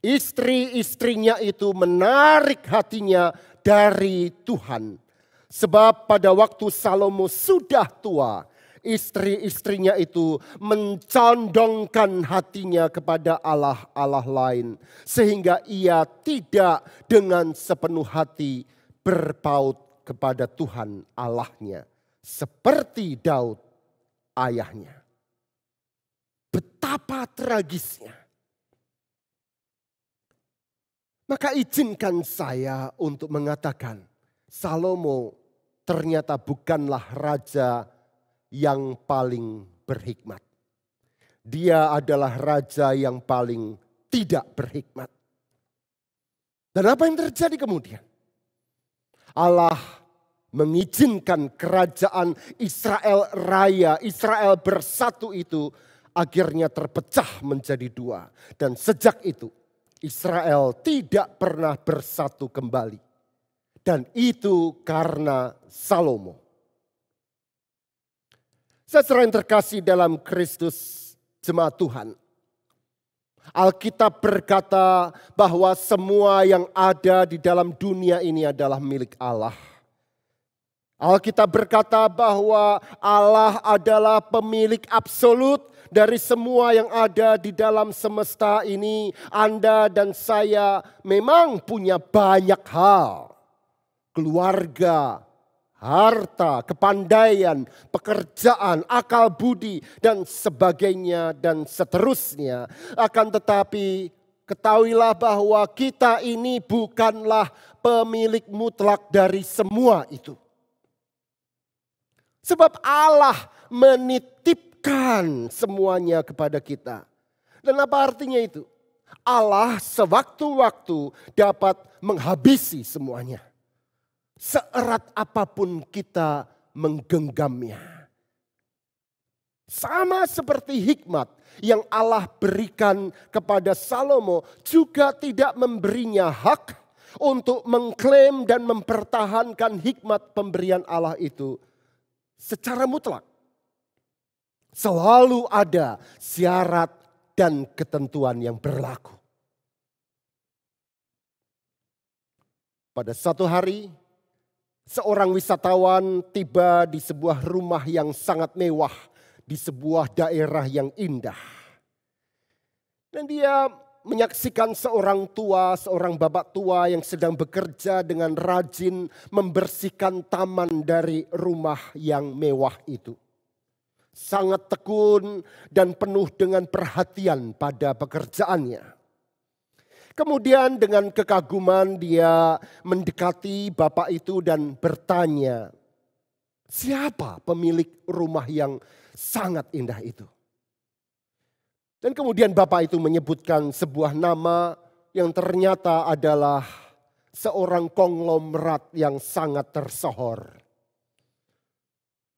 Istri-istrinya itu menarik hatinya dari Tuhan. Sebab pada waktu Salomo sudah tua, istri-istrinya itu mencondongkan hatinya kepada Allah-Allah lain. Sehingga ia tidak dengan sepenuh hati berpaut kepada Tuhan Allahnya. Seperti Daud ayahnya. Betapa tragisnya. Maka izinkan saya untuk mengatakan, Salomo ternyata bukanlah raja yang paling berhikmat. Dia adalah raja yang paling tidak berhikmat. Dan apa yang terjadi kemudian? Allah mengizinkan kerajaan Israel Raya, Israel bersatu itu akhirnya terpecah menjadi dua. Dan sejak itu Israel tidak pernah bersatu kembali. Dan itu karena Salomo. Saudara yang terkasih dalam Kristus, jemaat Tuhan. Alkitab berkata bahwa semua yang ada di dalam dunia ini adalah milik Allah. Alkitab berkata bahwa Allah adalah pemilik absolut dari semua yang ada di dalam semesta ini. Anda dan saya memang punya banyak hal. Keluarga, harta, kepandaian, pekerjaan, akal budi, dan sebagainya dan seterusnya. Akan tetapi ketahuilah bahwa kita ini bukanlah pemilik mutlak dari semua itu. Sebab Allah menitipkan semuanya kepada kita. Dan apa artinya itu? Allah sewaktu-waktu dapat menghabisi semuanya. Seerat apapun kita menggenggamnya. Sama seperti hikmat yang Allah berikan kepada Salomo juga tidak memberinya hak untuk mengklaim dan mempertahankan hikmat pemberian Allah itu secara mutlak. Selalu ada syarat dan ketentuan yang berlaku. Pada suatu hari, seorang wisatawan tiba di sebuah rumah yang sangat mewah di sebuah daerah yang indah. Dan dia menyaksikan seorang bapak tua yang sedang bekerja dengan rajin membersihkan taman dari rumah yang mewah itu. Sangat tekun dan penuh dengan perhatian pada pekerjaannya. Kemudian dengan kekaguman dia mendekati bapak itu dan bertanya, siapa pemilik rumah yang sangat indah itu? Dan kemudian bapak itu menyebutkan sebuah nama yang ternyata adalah seorang konglomerat yang sangat tersohor.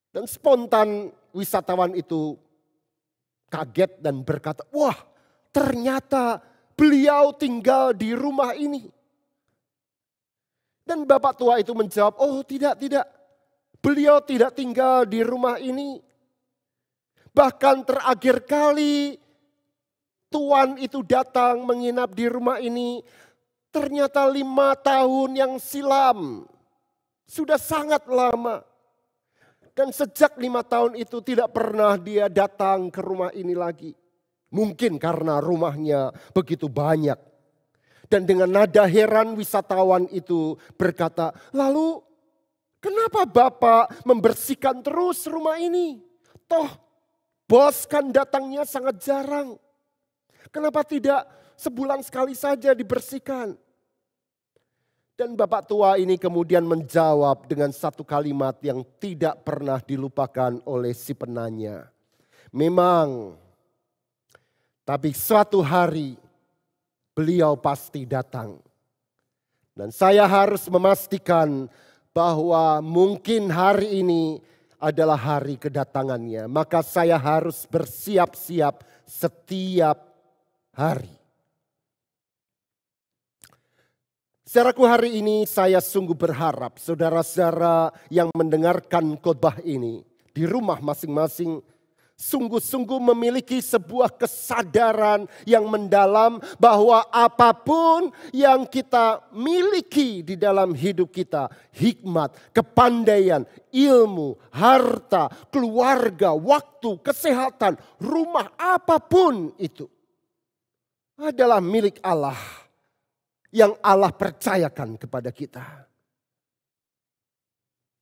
Dan spontan wisatawan itu kaget dan berkata, wah ternyata beliau tinggal di rumah ini. Dan bapak tua itu menjawab, oh tidak. Beliau tidak tinggal di rumah ini. Bahkan terakhir kali tuan itu datang menginap di rumah ini, ternyata 5 tahun yang silam. Sudah sangat lama. Dan sejak 5 tahun itu tidak pernah dia datang ke rumah ini lagi. Mungkin karena rumahnya begitu banyak. Dan dengan nada heran wisatawan itu berkata, lalu kenapa Bapak membersihkan terus rumah ini? Toh bos kan datangnya sangat jarang. Kenapa tidak sebulan sekali saja dibersihkan? Dan bapak tua ini kemudian menjawab dengan satu kalimat yang tidak pernah dilupakan oleh si penanya. Memang, tapi suatu hari beliau pasti datang. Dan saya harus memastikan bahwa mungkin hari ini adalah hari kedatangannya. Maka saya harus bersiap-siap setiap hari. Saudaraku, hari ini saya sungguh berharap saudara-saudara yang mendengarkan khotbah ini di rumah masing-masing sungguh-sungguh memiliki sebuah kesadaran yang mendalam bahwa apapun yang kita miliki di dalam hidup kita, hikmat, kepandaian, ilmu, harta, keluarga, waktu, kesehatan, rumah, apapun itu adalah milik Allah yang Allah percayakan kepada kita.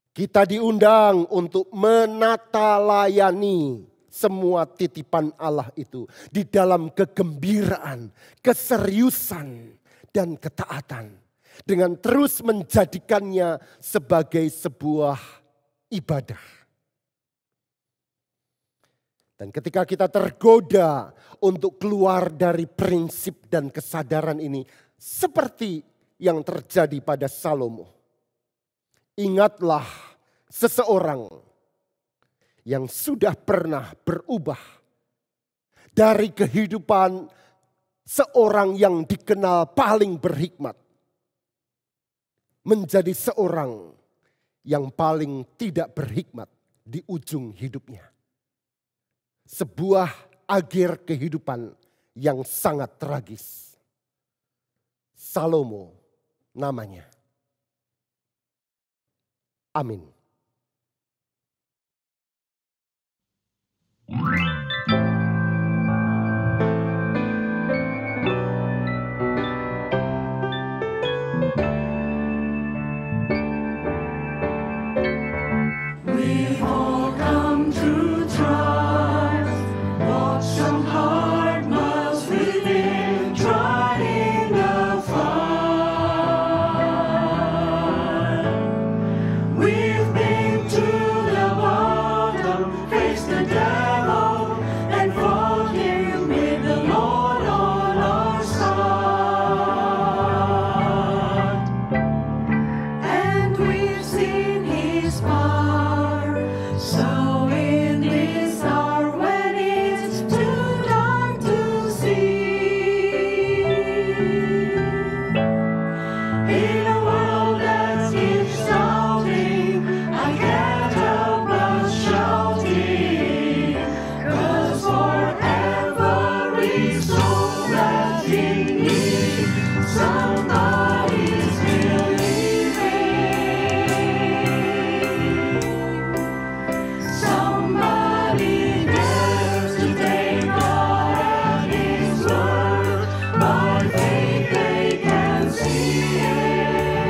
Kita diundang untuk menata layani semua titipan Allah itu di dalam kegembiraan, keseriusan, dan ketaatan. Dengan terus menjadikannya sebagai sebuah ibadah. Dan ketika kita tergoda untuk keluar dari prinsip dan kesadaran ini, seperti yang terjadi pada Salomo. Ingatlah seseorang yang sudah pernah berubah dari kehidupan seorang yang dikenal paling berhikmat menjadi seorang yang paling tidak berhikmat di ujung hidupnya. Sebuah akhir kehidupan yang sangat tragis. Salomo namanya. Amin. We've all come through trials, walked some hard miles, we've been tried in the fire. We've been to the bottom, faced the devil, and fought him with the Lord on our side. And we've seen his power. So in this hour when it's too dark to see, in a world that keeps shouting, I can't help but shouting, 'cause for every soul that's in need, somebody's believing. Somebody dares to take God at His word. By faith they can see it.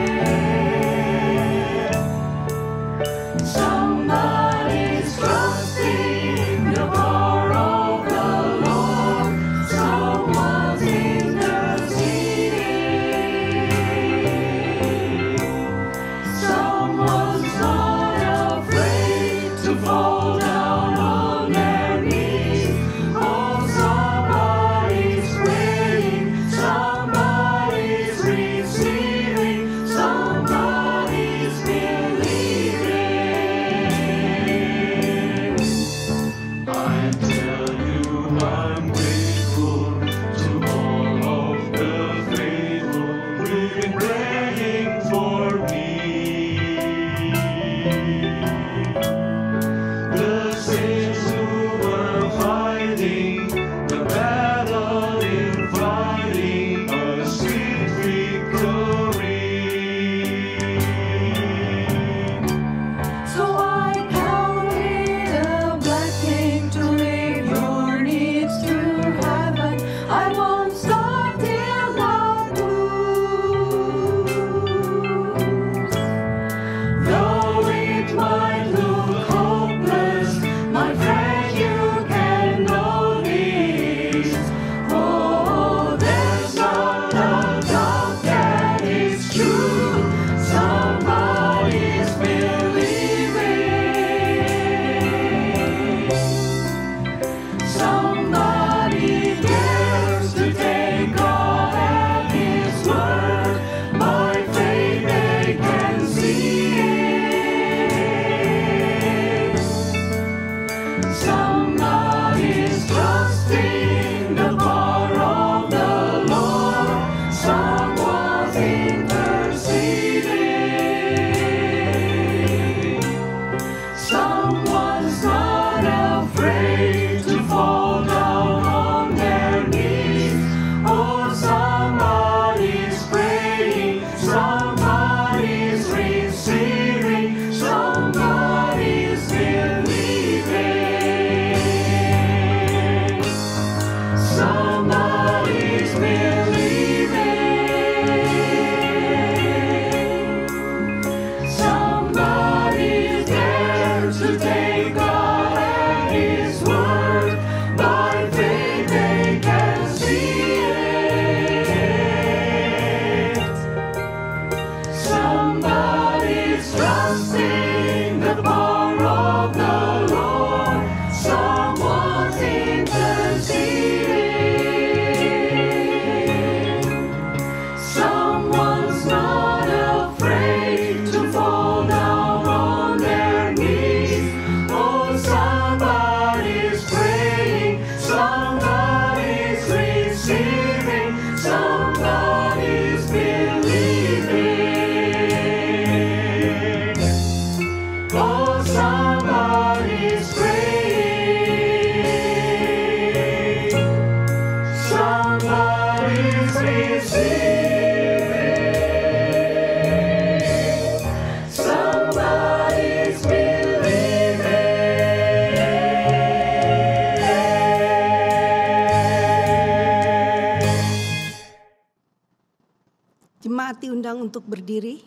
untuk berdiri.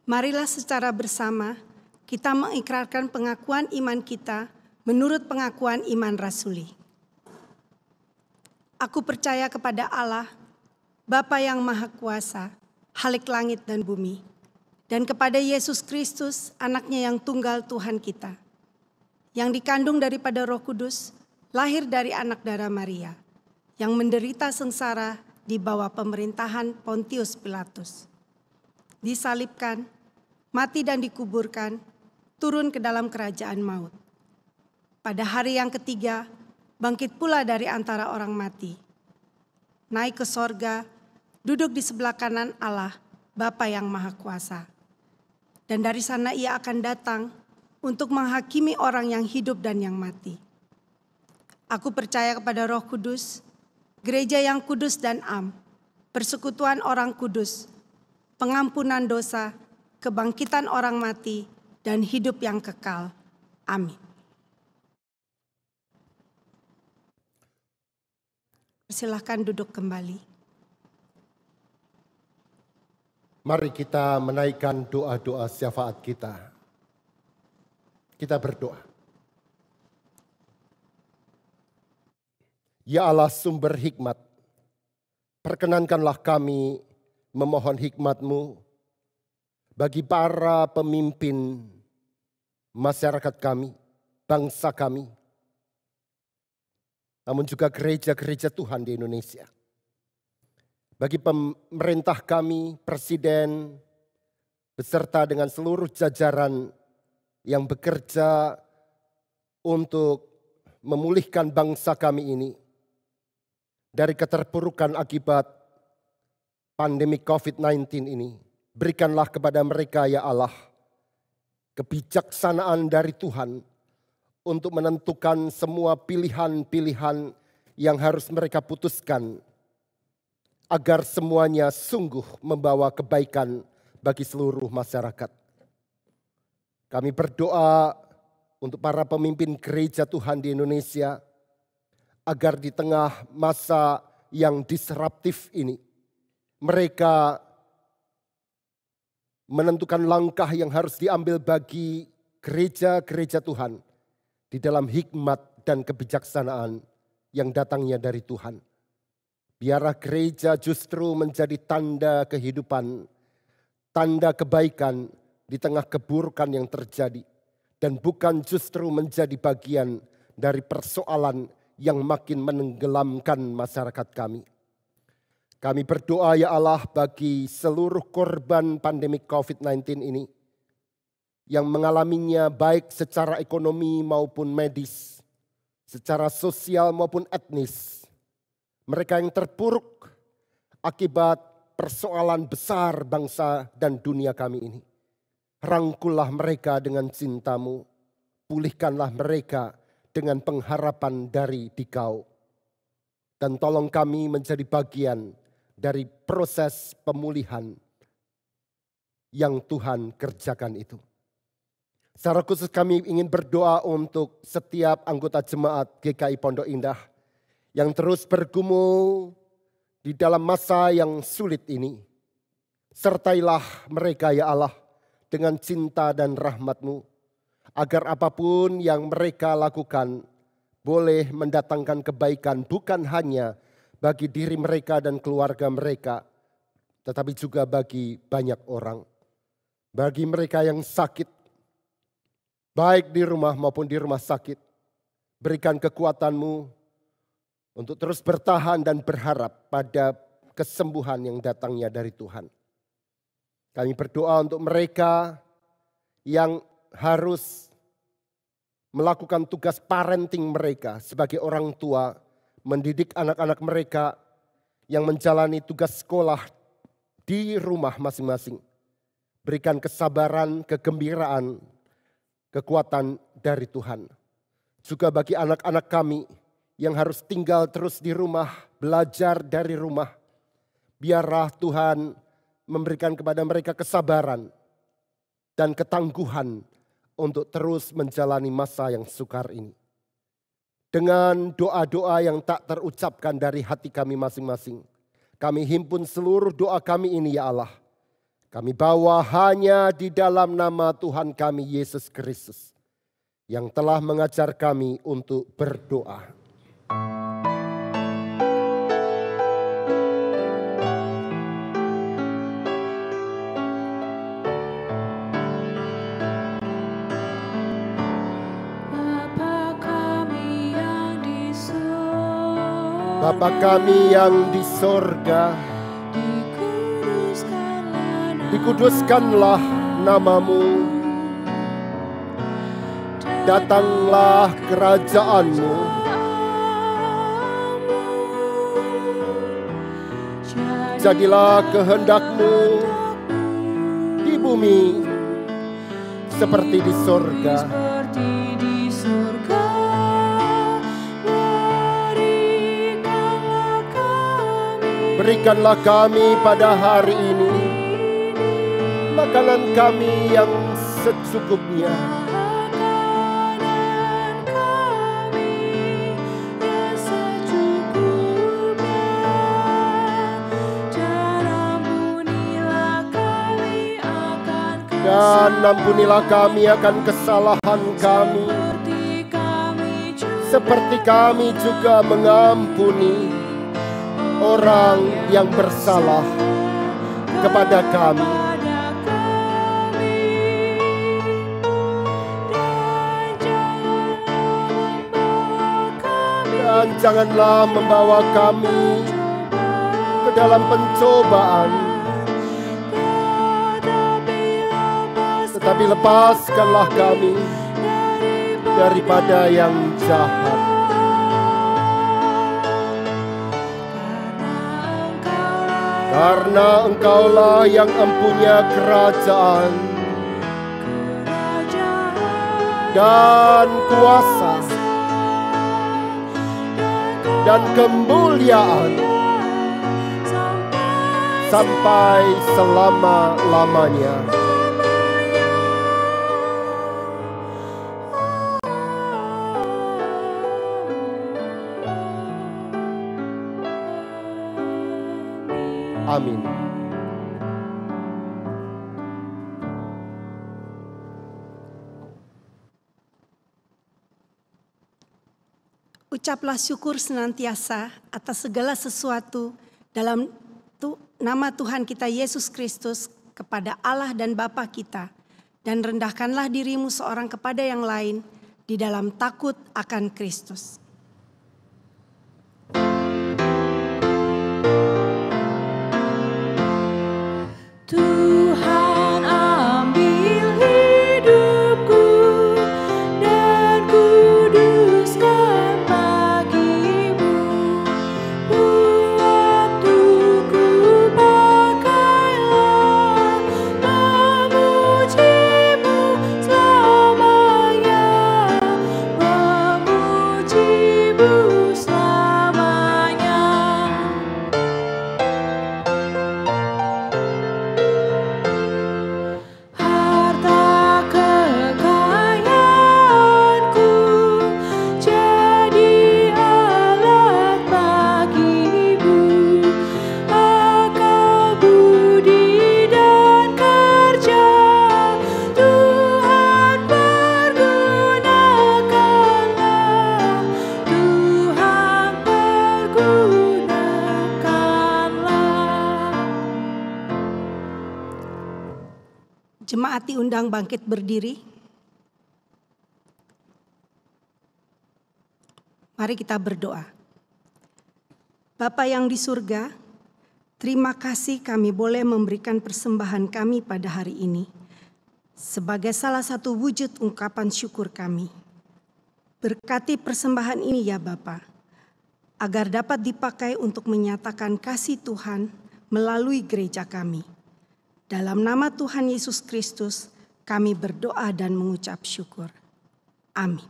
Marilah secara bersama kita mengikrarkan pengakuan iman kita menurut pengakuan iman rasuli. Aku percaya kepada Allah, Bapa yang Maha Kuasa, Khalik langit dan bumi, dan kepada Yesus Kristus, anaknya yang tunggal Tuhan kita, yang dikandung daripada Roh Kudus, lahir dari anak darah Maria, yang menderita sengsara di bawah pemerintahan Pontius Pilatus. Disalibkan, mati dan dikuburkan, turun ke dalam kerajaan maut. Pada hari yang ketiga, bangkit pula dari antara orang mati. Naik ke sorga, duduk di sebelah kanan Allah, Bapa yang Maha Kuasa. Dan dari sana ia akan datang untuk menghakimi orang yang hidup dan yang mati. Aku percaya kepada Roh Kudus, gereja yang kudus dan am, persekutuan orang kudus, pengampunan dosa, kebangkitan orang mati, dan hidup yang kekal. Amin. Silakan duduk kembali. Mari kita menaikkan doa-doa syafaat kita. Kita berdoa. Ya Allah sumber hikmat, perkenankanlah kami memohon hikmat-Mu bagi para pemimpin masyarakat kami, bangsa kami, namun juga gereja-gereja Tuhan di Indonesia. Bagi pemerintah kami, presiden, beserta dengan seluruh jajaran yang bekerja untuk memulihkan bangsa kami ini dari keterpurukan akibat pandemi COVID-19 ini. Berikanlah kepada mereka ya Allah kebijaksanaan dari Tuhan untuk menentukan semua pilihan-pilihan yang harus mereka putuskan agar semuanya sungguh membawa kebaikan bagi seluruh masyarakat. Kami berdoa untuk para pemimpin gereja Tuhan di Indonesia agar di tengah masa yang disruptif ini mereka menentukan langkah yang harus diambil bagi gereja-gereja Tuhan di dalam hikmat dan kebijaksanaan yang datangnya dari Tuhan. Biarlah gereja justru menjadi tanda kehidupan, tanda kebaikan di tengah keburukan yang terjadi. Dan bukan justru menjadi bagian dari persoalan yang makin menenggelamkan masyarakat kami. Kami berdoa ya Allah bagi seluruh korban pandemi COVID-19 ini yang mengalaminya baik secara ekonomi maupun medis, secara sosial maupun etnis. Mereka yang terpuruk akibat persoalan besar bangsa dan dunia kami ini. Rangkullah mereka dengan cinta-Mu, pulihkanlah mereka dengan pengharapan dari Dikau. Dan tolong kami menjadi bagian dari proses pemulihan yang Tuhan kerjakan itu. Secara khusus kami ingin berdoa untuk setiap anggota jemaat GKI Pondok Indah yang terus bergumul di dalam masa yang sulit ini. Sertailah mereka ya Allah dengan cinta dan rahmat-Mu, agar apapun yang mereka lakukan boleh mendatangkan kebaikan bukan hanya bagi diri mereka dan keluarga mereka, tetapi juga bagi banyak orang. Bagi mereka yang sakit, baik di rumah maupun di rumah sakit, berikan kekuatan-Mu untuk terus bertahan dan berharap pada kesembuhan yang datangnya dari Tuhan. Kami berdoa untuk mereka yang harus melakukan tugas parenting mereka sebagai orang tua, mendidik anak-anak mereka yang menjalani tugas sekolah di rumah masing-masing. Berikan kesabaran, kegembiraan, kekuatan dari Tuhan. Juga bagi anak-anak kami yang harus tinggal terus di rumah, belajar dari rumah. Biarlah Tuhan memberikan kepada mereka kesabaran dan ketangguhan untuk terus menjalani masa yang sukar ini. Dengan doa-doa yang tak terucapkan dari hati kami masing-masing, Kami himpun seluruh doa kami ini ya Allah. Kami bawa hanya di dalam nama Tuhan kami Yesus Kristus yang telah mengajar kami untuk berdoa. Bapa kami yang di sorga, dikuduskanlah namamu, datanglah kerajaanmu, jadilah kehendakmu di bumi seperti di sorga. Berikanlah kami pada hari ini makanan kami yang secukupnya. Dan ampunilah kami akan kesalahan kami, seperti kami juga mengampuni orang yang bersalah kepada kami. Dan janganlah membawa kami ke dalam pencobaan, tetapi lepaskanlah kami daripada yang jahat. Karena Engkaulah yang mempunyai kerajaan dan kuasa dan kemuliaan sampai selama-lamanya. Amin. Ucaplah syukur senantiasa atas segala sesuatu dalam nama Tuhan kita Yesus Kristus kepada Allah dan Bapa kita, dan rendahkanlah dirimu seorang kepada yang lain di dalam takut akan Kristus. Tuhan ambil hidupku dan kuduskan bagimu. Waktuku pakailah memujimu selamanya, memujimu selamanya. Jemaat diundang bangkit berdiri. Mari kita berdoa. Bapa yang di surga, terima kasih kami boleh memberikan persembahan kami pada hari ini sebagai salah satu wujud ungkapan syukur kami. Berkati persembahan ini ya Bapa, agar dapat dipakai untuk menyatakan kasih Tuhan melalui gereja kami. Dalam nama Tuhan Yesus Kristus, kami berdoa dan mengucap syukur. Amin.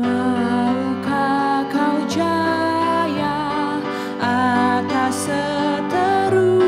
Maukah kau jaya atas seteru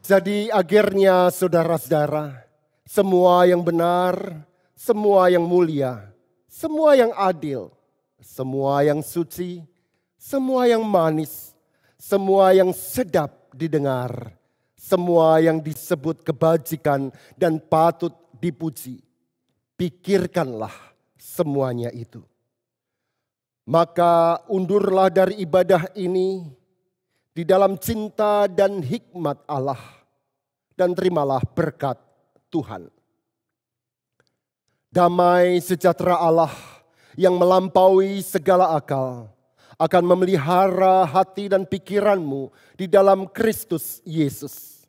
Jadi akhirnya saudara-saudara, semua yang benar, semua yang mulia, semua yang adil, semua yang suci, semua yang manis, semua yang sedap didengar, semua yang disebut kebajikan dan patut dipuji, pikirkanlah semuanya itu. Maka undurlah dari ibadah ini di dalam cinta dan hikmat Allah, dan terimalah berkat Tuhan. Damai sejahtera Allah yang melampaui segala akal akan memelihara hati dan pikiranmu di dalam Kristus Yesus.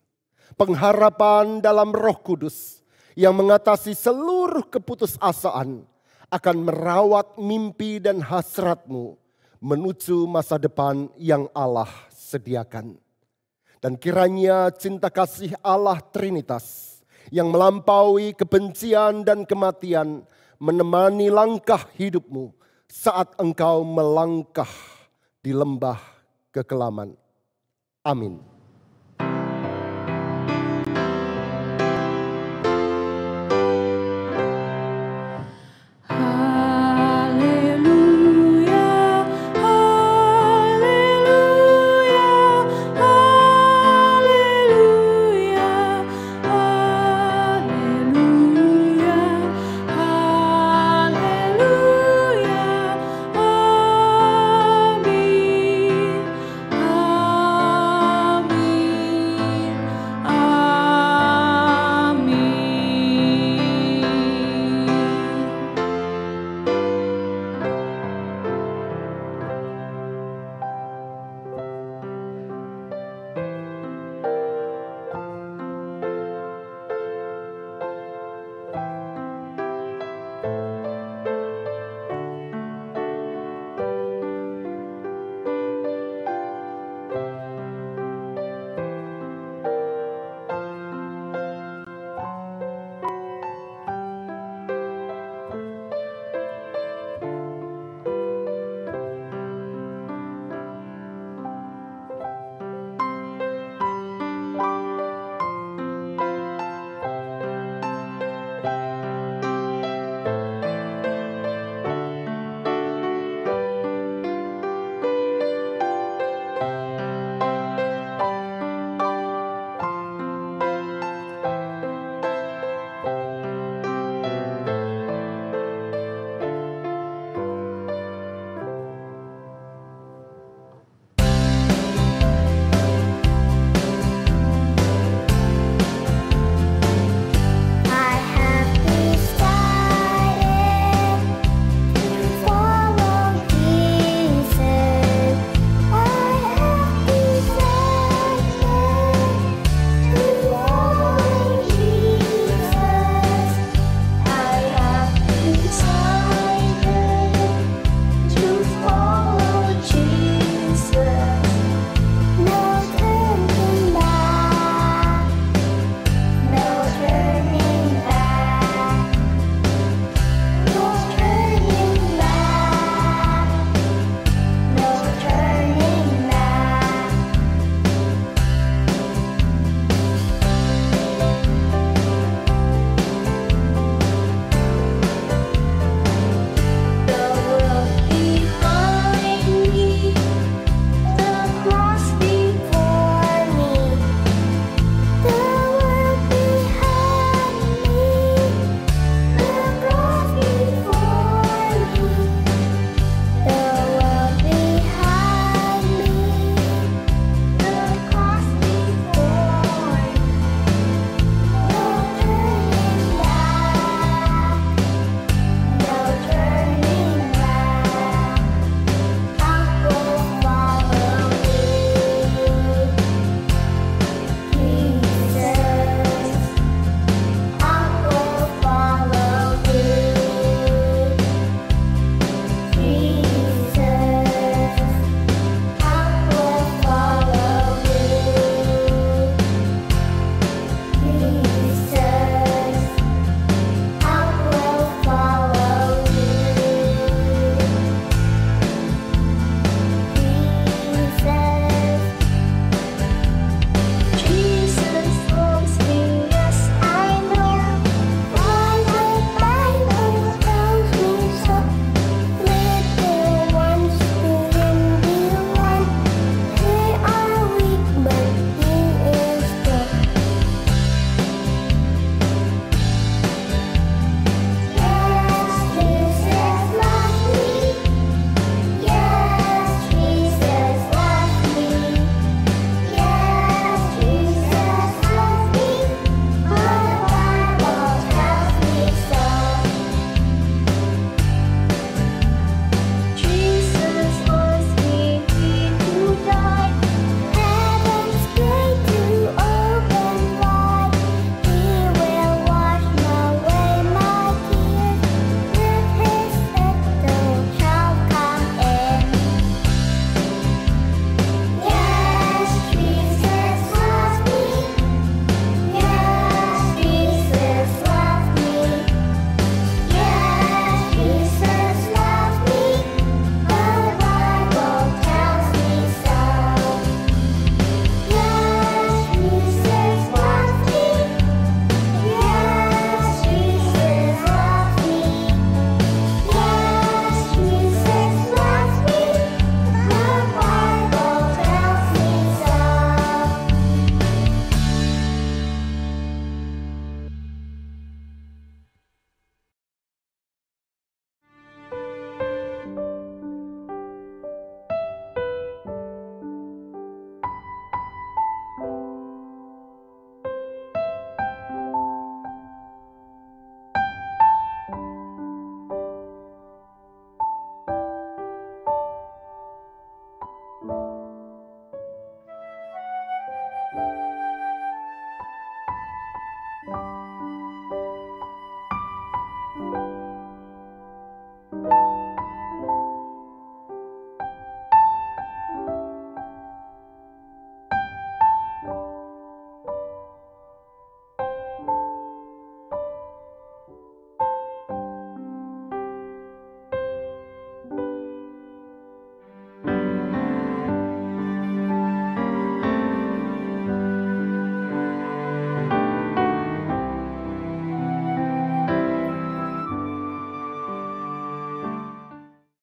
Pengharapan dalam Roh Kudus yang mengatasi seluruh keputusasaan akan merawat mimpi dan hasratmu menuju masa depan yang Allah sediakan. Dan kiranya cinta kasih Allah Trinitas yang melampaui kebencian dan kematian menemani langkah hidupmu saat engkau melangkah di lembah kekelaman. Amin.